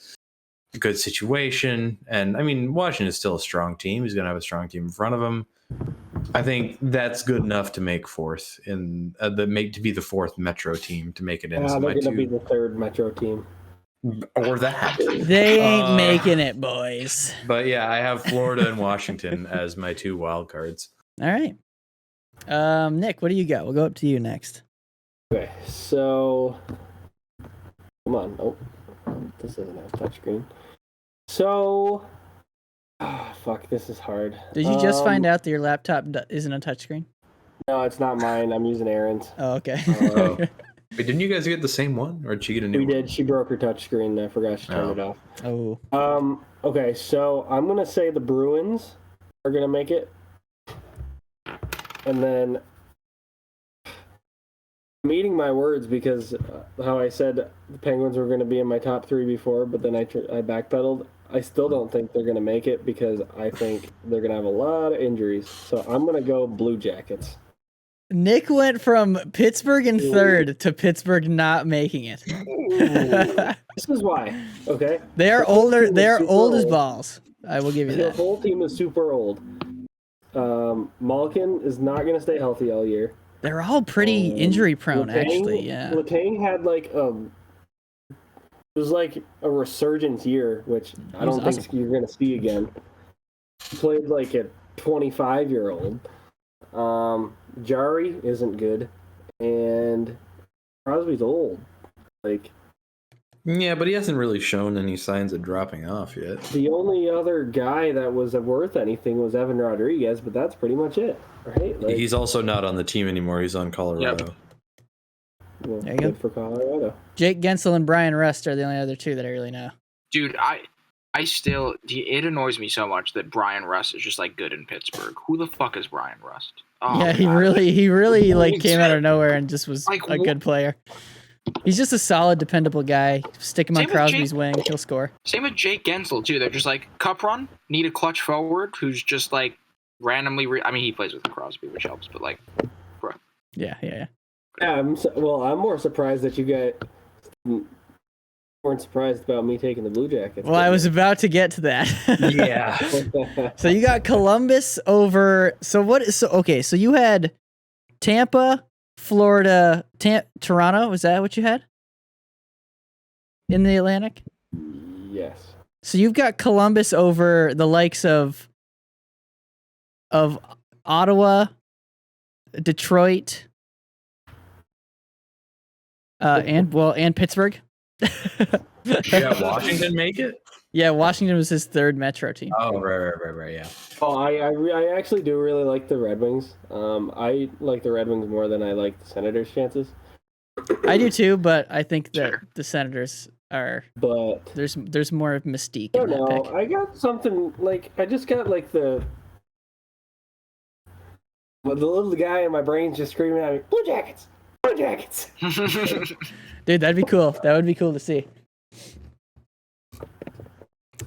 a good situation. And I mean, Washington is still a strong team. He's going to have a strong team in front of him. I think that's good enough to make fourth in to be the fourth Metro team to make it in. They're going to be the third Metro team, or that. They ain't making it, boys. But yeah, I have Florida and Washington as my two wild cards. All right, Nick, what do you got? We'll go up to you next. Okay, so come on. Oh, this doesn't have touchscreen. So. Fuck, this is hard. Did you just find out that your laptop isn't a touchscreen? No, it's not mine. I'm using Aaron's. Oh, okay. Wait, didn't you guys get the same one, or did she get a new one? We did. She broke her touchscreen and I forgot she turned it off. Oh. Okay, so I'm going to say the Bruins are going to make it. And then I'm eating my words because how I said the Penguins were going to be in my top three before, but then I backpedaled. I still don't think they're going to make it because I think they're going to have a lot of injuries. So I'm going to go Blue Jackets. Nick went from Pittsburgh in third to Pittsburgh not making it. This is why. Okay. They are older. They are old as balls. I will give you The that. whole team is super old. Malkin is not going to stay healthy all year. They're all pretty injury prone, actually. Yeah. Letang had like it was like a resurgence year, which I don't think you're going to see again. He played like a 25-year-old. Jari isn't good, and Crosby's old. Like, yeah, but he hasn't really shown any signs of dropping off yet. The only other guy that was worth anything was Evan Rodriguez, but that's pretty much it, right? Like, he's also not on the team anymore. He's on Colorado. Yep. Well, there you good go. for Colorado. Jake Gensel and Brian Rust are the only other two that I really know. Dude, I still, it annoys me so much that Brian Rust is just like good in Pittsburgh. Who the fuck is Brian Rust? Oh, yeah, he God. really like came out of nowhere and just was Like, a good player. He's just a solid, dependable guy. Stick him on Same with Crosby's Jake- wing, he'll score. Same with Jake Gensel too. They're just like cup run, need a clutch forward who's just like randomly. I mean, he plays with Crosby, which helps, but like, bro. Yeah. Yeah, I'm more surprised that you guys weren't surprised about me taking the Blue Jackets. Well, I was about to get to that. Yeah. So you got Columbus over. So you had Tampa, Florida, Toronto. Was that what you had in the Atlantic? Yes. So you've got Columbus over the likes of Ottawa, Detroit, and Pittsburgh. Yeah, Washington make it? Yeah, Washington was his third Metro team. Oh, right, yeah. Oh, I actually do really like the Red Wings. I like the Red Wings more than I like the Senators' chances. I do too, but I think that Sure. the Senators are. But There's more mystique I in don't that know. pick. I got something like I just got like the But the little guy in my brain's just screaming at me, Blue Jackets! Blue Jackets! Dude, that'd be cool. That would be cool to see.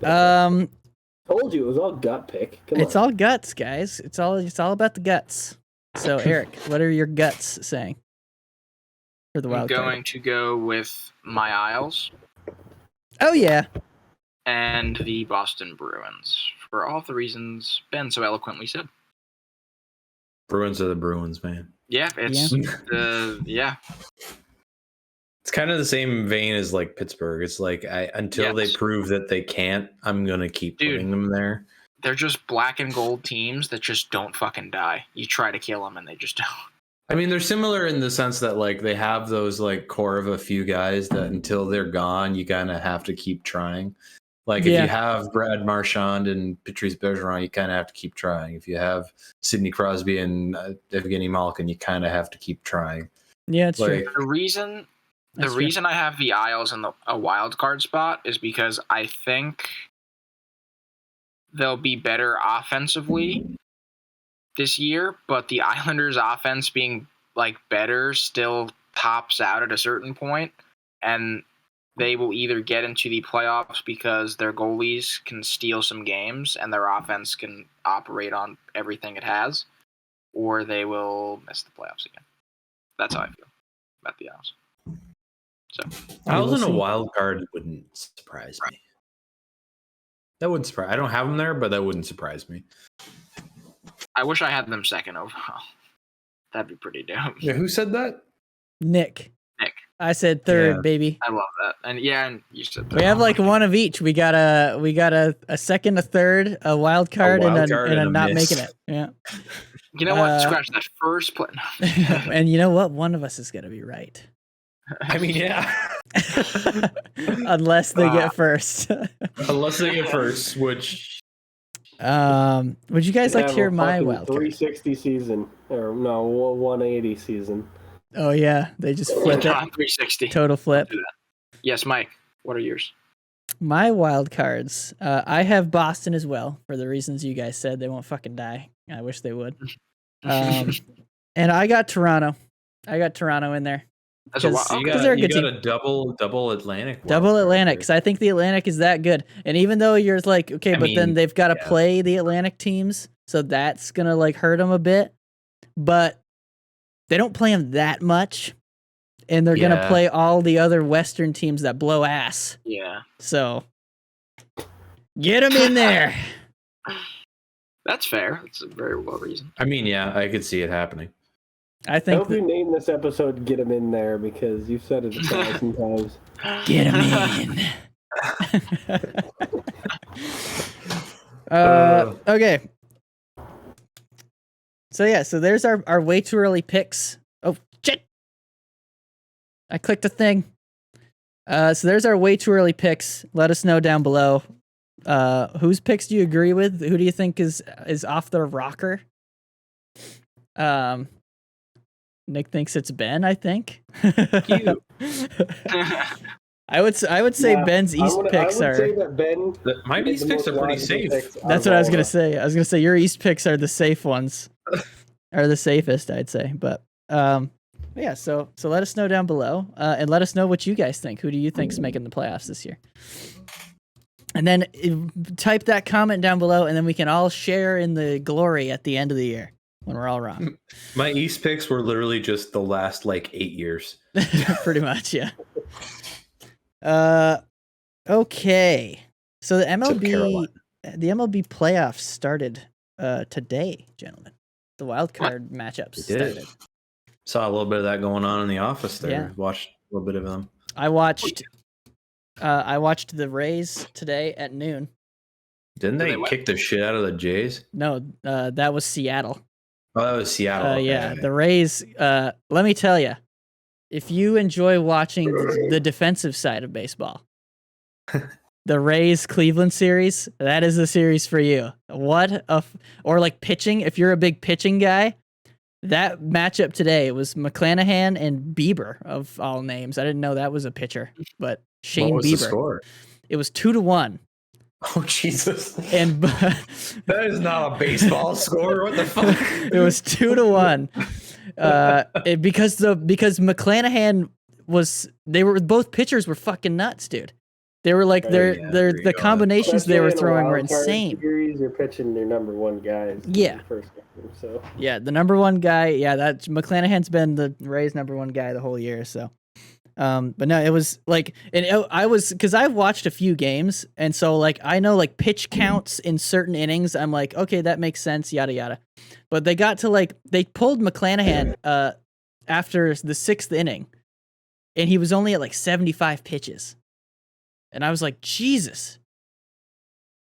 Told you it was all gut pick. Come It's on. all guts, guys. It's all about the guts. So, Eric, what are your guts saying for the I'm wild card? going to go with my Isles Oh yeah, and the Boston Bruins for all the reasons Ben so eloquently said. Bruins are the Bruins, man. Yeah, it's yeah. It's kind of the same vein as like Pittsburgh. It's like until they Yes. prove that they can't, I'm gonna keep Dude. putting them there. They're just black and gold teams that just don't fucking die. You try to kill them and they just don't. I mean, they're similar in the sense that like they have those like core of a few guys that until they're gone, you kind of have to keep trying. Like if Yeah. you have Brad Marchand and Patrice Bergeron, you kind of have to keep trying. If you have Sidney Crosby and Evgeny Malkin, you kind of have to keep trying. yeah, it's true. Like The reason That's true. I have the Isles in a wild card spot is because I think they'll be better offensively this year, but the Islanders' offense being like better still tops out at a certain point, and they will either get into the playoffs because their goalies can steal some games and their offense can operate on everything it has, or they will miss the playoffs again. That's how I feel about the Isles. So I was in a see. wild card wouldn't surprise me. That wouldn't surprise. I don't have them there, but that wouldn't surprise me. I wish I had them second overall. That'd be pretty dope. Yeah, who said that? Nick. Nick. I said third, Yeah. baby. I love that. And you said We have like one of each. We got a second, a third, a wild card, wild and card a and a not miss. making it. Yeah. You know what? Uh, Scratch that first play. And you know what? One of us is gonna be right. I mean, yeah. Unless they get first. Unless they get first, which Would you guys like to Have hear a my fucking wild card? 360 season. Or no, 180 season. Oh yeah, they just flip it. 360. Total flip. Do that. Yes, Mike. What are yours? My wild cards. I have Boston as well for the reasons you guys said. They won't fucking die. I wish they would. And I got Toronto. I got Toronto in there. As a Because- wild- you Because got, they're a you good got team. a double Atlantic. wild Double card Atlantic, there. because I think the Atlantic is that good. And even though you're like, okay, I but then mean, they've got to yeah. play the Atlantic teams, so that's gonna like hurt them a bit. But they don't play them that much, and they're gonna Yeah. play all the other Western teams that blow ass. Yeah. So get them in there. That's fair. That's a very well reasoned. I mean, yeah, I could see it happening. I I think hope you name this episode "Get 'Em In There" because you've said it 1,000 times. get them in. Okay. So yeah, so there's our way too early picks. Oh shit! I clicked a thing. So there's our way too early picks. Let us know down below. Whose picks do you agree with? Who do you think is off the rocker? Nick thinks it's Ben. I think. You. I would say Yeah, Ben's East picks I are. would say that Ben. My is East the picks most are pretty logical safe. picks out That's of what I was all gonna of us. say. I was gonna say your East picks are the safe ones, are the safest, I'd say. But yeah. So let us know down below, and let us know what you guys think. Who do you think's making the playoffs this year? And then type that comment down below, and then we can all share in the glory at the end of the year when we're all wrong. My East picks were literally just the last like 8 years. Pretty much, yeah. Okay. So the Carolina. MLB playoffs started today, gentlemen. The wild card matchups They did. started. Saw a little bit of that going on in the office there. Yeah. Watched a little bit of them. I watched the Rays today at noon. Didn't Did they they win? kick the shit out of the Jays? No, that was Seattle. Oh, that was Seattle. Okay. Yeah, the Rays. Let me tell you, if you enjoy watching the defensive side of baseball, the Rays Cleveland series, that is the series for you. Or like pitching, if you're a big pitching guy, that matchup today was McClanahan and Bieber of all names. I didn't know that was a pitcher, but Shane what was the Bieber. score? It was 2-1. Oh Jesus! And That is not a baseball score. What the fuck? It was 2-1. Because McClanahan both pitchers were fucking nuts, dude. They were like the combinations they were throwing were insane. Series, you're pitching your number one guys. Yeah. First game, so yeah, the number one guy. Yeah, that McClanahan's been the Rays' number one guy the whole year. So, but no, it was like, and I was because I've watched a few games, and so like I know like pitch counts in certain innings. I'm like, okay, that makes sense, yada yada. But they got to like they pulled McClanahan after the 6th inning, and he was only at like 75 pitches. And I was like, Jesus.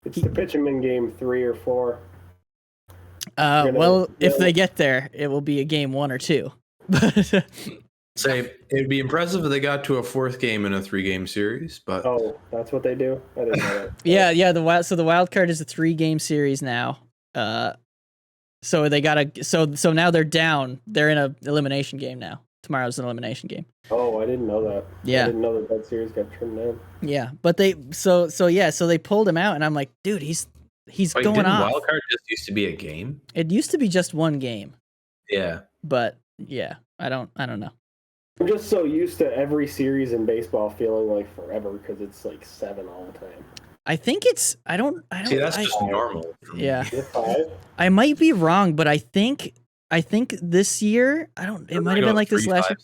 It's to pitch him in game 3 or 4. If they get there, it will be a game 1 or 2. Say it'd be impressive if they got to a 4th game in a 3-game series, but that's what they do. I didn't know that. yeah. The wild card is a 3-game series now. So they gotta. So now they're down. They're in a elimination game now. Tomorrow's an elimination game. Oh, I didn't know that. Yeah. I didn't know that series got trimmed down. Yeah, but they so they pulled him out, and I'm like, dude, he's going off. Wild card just used to be a game. It used to be just 1 game. Yeah. But yeah, I don't know. I'm just so used to every series in baseball feeling like forever because it's like 7 all the time. I think it's I don't See, that's just normal. Yeah. 5? I might be wrong, but I think this year it might have been like this last year.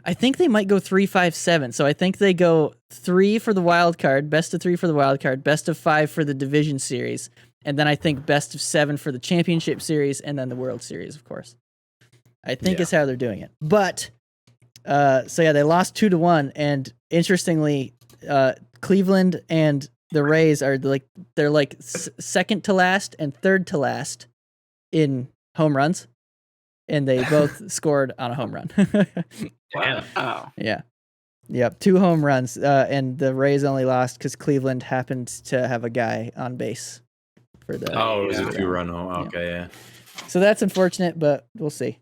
I think they might go 3-5-7. So I think they go 3 for the wild card, best of 3 for the wild card, best of 5 for the division series, and then I think best of 7 for the championship series, and then the World Series, of course. I think is how they're doing it. But they lost 2-1, and interestingly, Cleveland and the Rays are they're like second to last and third to last in home runs, and they both scored on a home run. Wow. Yeah. Yep. 2 home runs, and the Rays only lost because Cleveland happened to have a guy on base for the. Oh, it was a 2-run home. Okay, yeah. So that's unfortunate, but we'll see.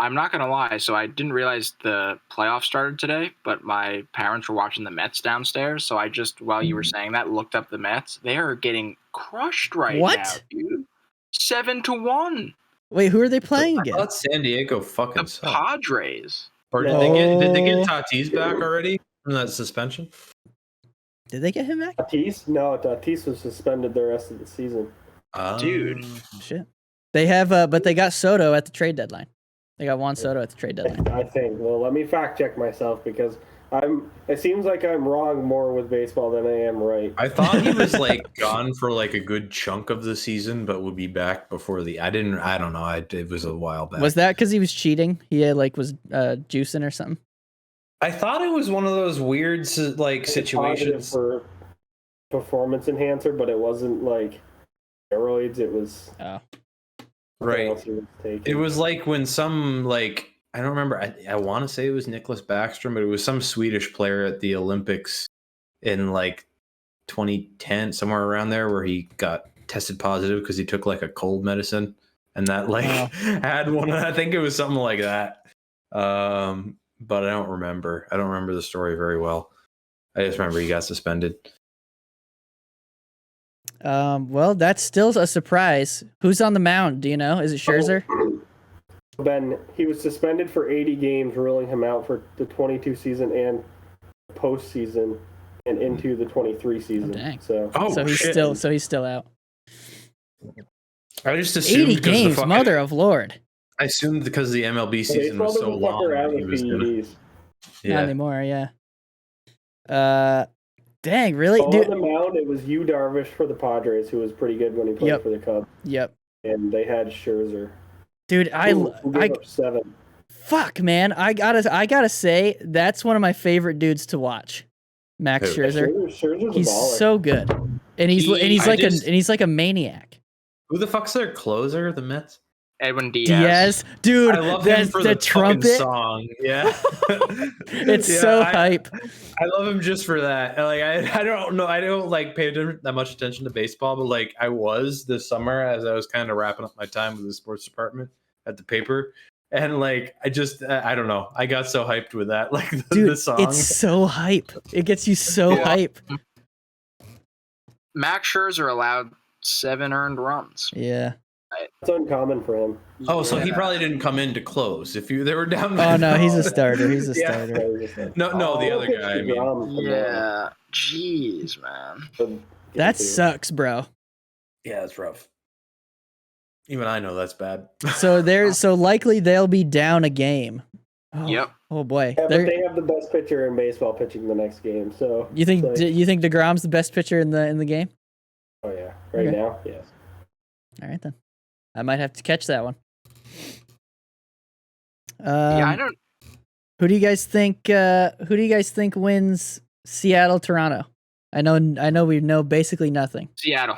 I'm not gonna lie. So I didn't realize the playoffs started today, but my parents were watching the Mets downstairs. So I just, while you were saying that, looked up the Mets. They are getting crushed right now, dude. 7-1. Wait, who are they playing I again? thought San Diego fucking The sucked. Padres. Or did they get Tatis back already from that suspension? Did they get him back? Tatis? No, Tatis was suspended the rest of the season. Dude. Shit. They have, but they got Soto at the trade deadline. They got Juan Soto at the trade deadline. I think. Well, let me fact check myself because it seems like I'm wrong more with baseball than I am right. I thought he was like gone for like a good chunk of the season, but would be back before I don't know. It was a while back. Was that because he was cheating? He had was juicing or something? I thought it was one of those weird like situations for performance enhancer, but it wasn't like steroids. It was right. Was it was like when some like I don't remember. I want to say it was Nicholas Backstrom, but it was some Swedish player at the Olympics in like 2010, somewhere around there, where he got tested positive because he took like a cold medicine, and that had one. I think it was something like that. But I don't remember. I don't remember the story very well. I just remember he got suspended. Well, that's still a surprise. Who's on the mound? Do you know? Is it Scherzer? Ben, he was suspended for 80 games, ruling him out for the 22 season and postseason and into the 23 season. Oh, dang. So he's still out. I just assumed 80 games, mother of Lord. I assumed because the MLB season was so long. Not anymore, yeah. Dang, really? On the mound, it was Yu Darvish for the Padres, who was pretty good when he played for the Cubs. Yep. And they had Scherzer. Dude, who gave up 7. Fuck, man, I gotta say that's one of my favorite dudes to watch. Max Scherzer. Scherzer's he's a baller. So good, and he's like a maniac. Who the fuck's their closer? The Mets. Edwin Diaz. Dude, I love him for the trumpet song. Yeah, it's so hype. I love him just for that. Like I don't know. I don't like pay that much attention to baseball, but like I was this summer as I was kind of wrapping up my time with the sports department at the paper, and like I don't know. I got so hyped with that. Like the song. It's so hype. It gets you so hype. Max Scherzer allowed 7 earned runs. Yeah. It's uncommon for him. Oh, so he probably didn't come in to close. If they were down. Oh no, he's a starter. He's a Yeah. starter. No, the other guy. I mean, Yeah. Jeez, man. That sucks, bro. yeah, it's rough. Even I know that's bad. So likely they'll be down a game. Oh, Yep. Oh boy. Yeah, but they have the best pitcher in baseball pitching the next game. So You think it's like, you think DeGrom's the best pitcher in the game? oh yeah, right Okay. now, yes. All right then. I might have to catch that one. Yeah, I don't. Who do you guys think? Who do you guys think wins Seattle Toronto? I know we know basically nothing. Seattle.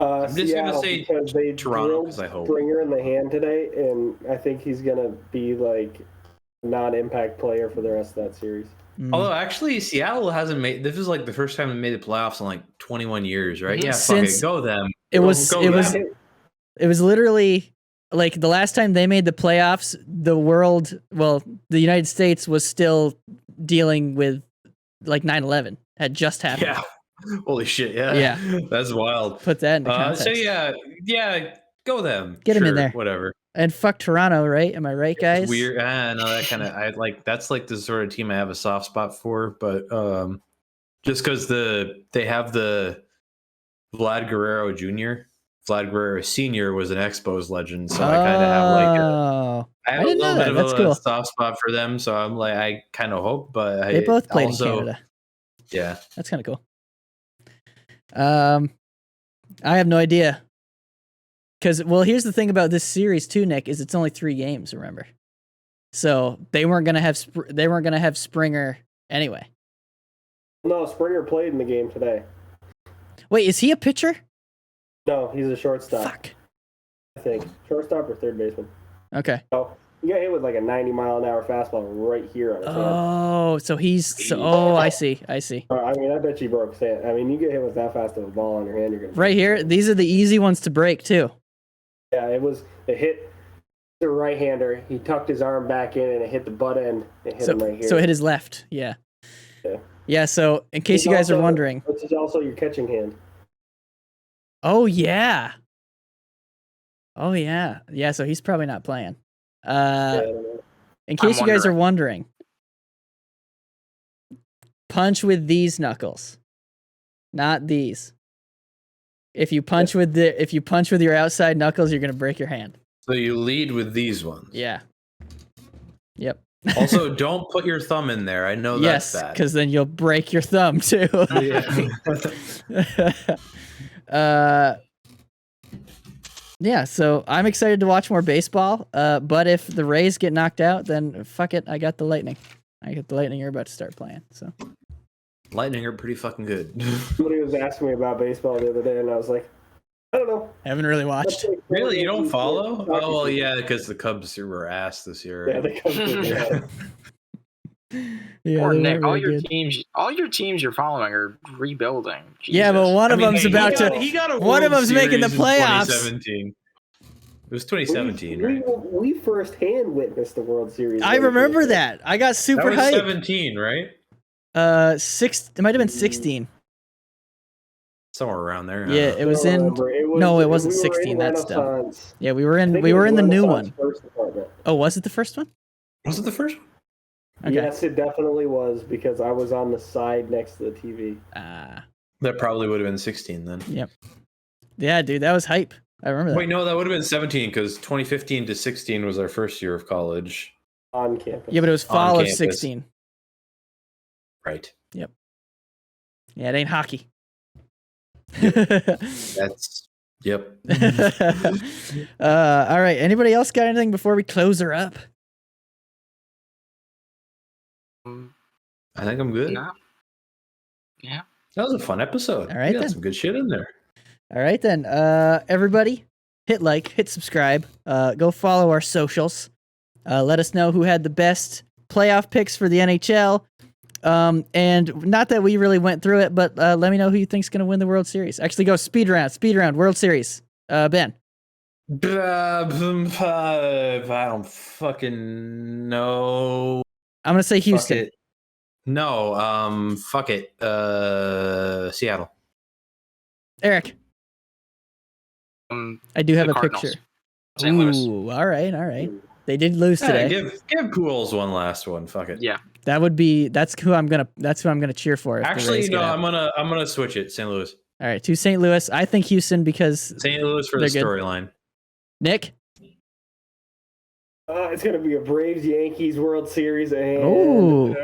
I'm just Seattle, gonna say because they Toronto, drilled 'cause I hope. Springer in the hand today, and I think he's gonna be like a non-impact player for the rest of that series. Mm. Although actually, Seattle hasn't made. This is like the first time they made the playoffs in like 21 years, right? Yeah, fuck Since it, go them. It was Go it was them. it was literally like the last time they made the playoffs, the United States was still dealing with like 9/11 had just happened. Yeah. Holy shit! Yeah. Yeah. That's wild. Put that into context. So yeah, go them. Get 'em in Sure, there. Whatever. And fuck Toronto, right? Am I right, guys? It's weird. No, that kind of I like. That's like the sort of team I have a soft spot for, but just because they have the Vlad Guerrero Jr. Vlad Guerrero Sr. was an Expos legend, so I kind of have like I have a didn't know little bit that. of That's a cool. soft spot for them. So I'm like, I kind of hope, but They both played also, in Canada. Yeah, That's kind of cool. I have no idea. Because here's the thing about this series too, Nick, is it's only 3 games. Remember, so they weren't gonna have Springer anyway. No, Springer played in the game today. Wait, is he a pitcher? No, he's a shortstop. Fuck. I think shortstop or third baseman. Okay. Oh, he got hit with like a 90-mile-an-hour fastball right here on his head. Oh, so he's I see. I mean, I bet you broke his hand. I mean, you get hit with that fast of a ball on your hand, you're gonna Right here, these are the easy ones to break too. Yeah, it hit the right-hander. He tucked his arm back in, and it hit the butt end. It hit him right here. So it hit his left. Yeah. Yeah. Yeah. So in case you guys are wondering, this is also your catching hand. oh yeah. Yeah. So he's probably not playing. In case you guys are wondering, punch with these knuckles, not these. If you punch with your outside knuckles, you're gonna break your hand. so you lead with these ones. Yeah. Yep. Also, don't put your thumb in there. I know Yes, that's bad. because then you'll break your thumb too. Yeah, so I'm excited to watch more baseball. But if the Rays get knocked out, then fuck it. I got the Lightning. Are about to start playing. So Lightning are pretty fucking good. Somebody was asking me about baseball the other day, and I was like, I don't know. haven't really watched. Really, you don't follow? Oh well, yeah, because the Cubs were ass this year. Yeah, they come to Yeah, Poor they Nick. weren't really good. All your teams you're following are rebuilding. Yeah, but Jesus. one of them's about to. He got a one of World them's making the Series in playoffs. 2017. It was 2017, we, right? we firsthand witnessed the World Series. I remember that. I got super That was hyped. 17, right? It might have been 16. Somewhere around there. Yeah, it was in. No, it wasn't 16. That's dumb. Renaissance. Yeah, we were in the new one. First department. Oh, was it the first one? Was it the first one? Okay. Yes, it definitely was because I was on the side next to the TV. That probably would have been 16 then. Yep. Yeah, dude, that was hype. I remember that. Wait, no, that would have been 17 because 2015 to 16 was our first year of college. On campus. Yeah, but it was fall of campus. 16. Right. Yep. Yeah, it ain't hockey. That's yep. All right. Anybody else got anything before we close her up? I think I'm good. No. Yeah. That was a fun episode. All right, got then. some good shit in there. All right, then. Everybody, hit like, hit subscribe. Go follow our socials. Let us know who had the best playoff picks for the NHL. And not that we really went through it, but let me know who you think's going to win the World Series. Actually, go speed round, World Series. Ben. I don't fucking know. I'm going to say Houston. Fuck it. No, fuck it. Seattle. Eric. I do have the a Cardinals. picture. St. Louis. Ooh, all right. They did lose Yeah, today. give Pools one last one. Fuck it. Yeah. That's who I'm gonna cheer for. If the Actually, Rays get no, up. I'm gonna switch it. St. Louis. All right, to St. Louis. I think Houston because St. Louis for the they're good. storyline. Nick. It's gonna be a Braves Yankees World Series, and Ooh.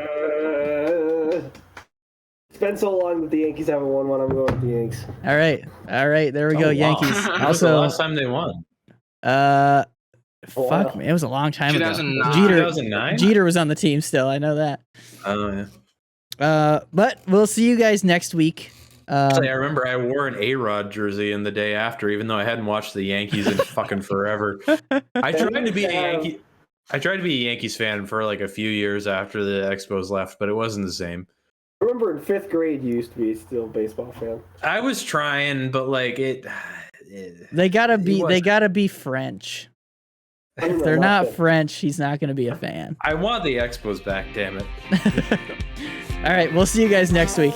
it's been so long that the Yankees haven't won one. I'm going with the Yanks. All right. There we go. Oh, wow. Yankees. When was the Also, last time they won? fuck me. It was a long time ago. 2009. 2009? Jeter was on the team still. I know that. Oh yeah. But we'll see you guys next week. Actually, I remember I wore an A-Rod jersey in the day after, even though I hadn't watched the Yankees in fucking forever. I tried to be a Yankees fan for like a few years after the Expos left, but it wasn't the same. I remember in 5th grade you used to be still a baseball fan. I was trying, but like They gotta be French. If they're not French, he's not gonna be a fan. I want the Expos back, damn it. All right, we'll see you guys next week.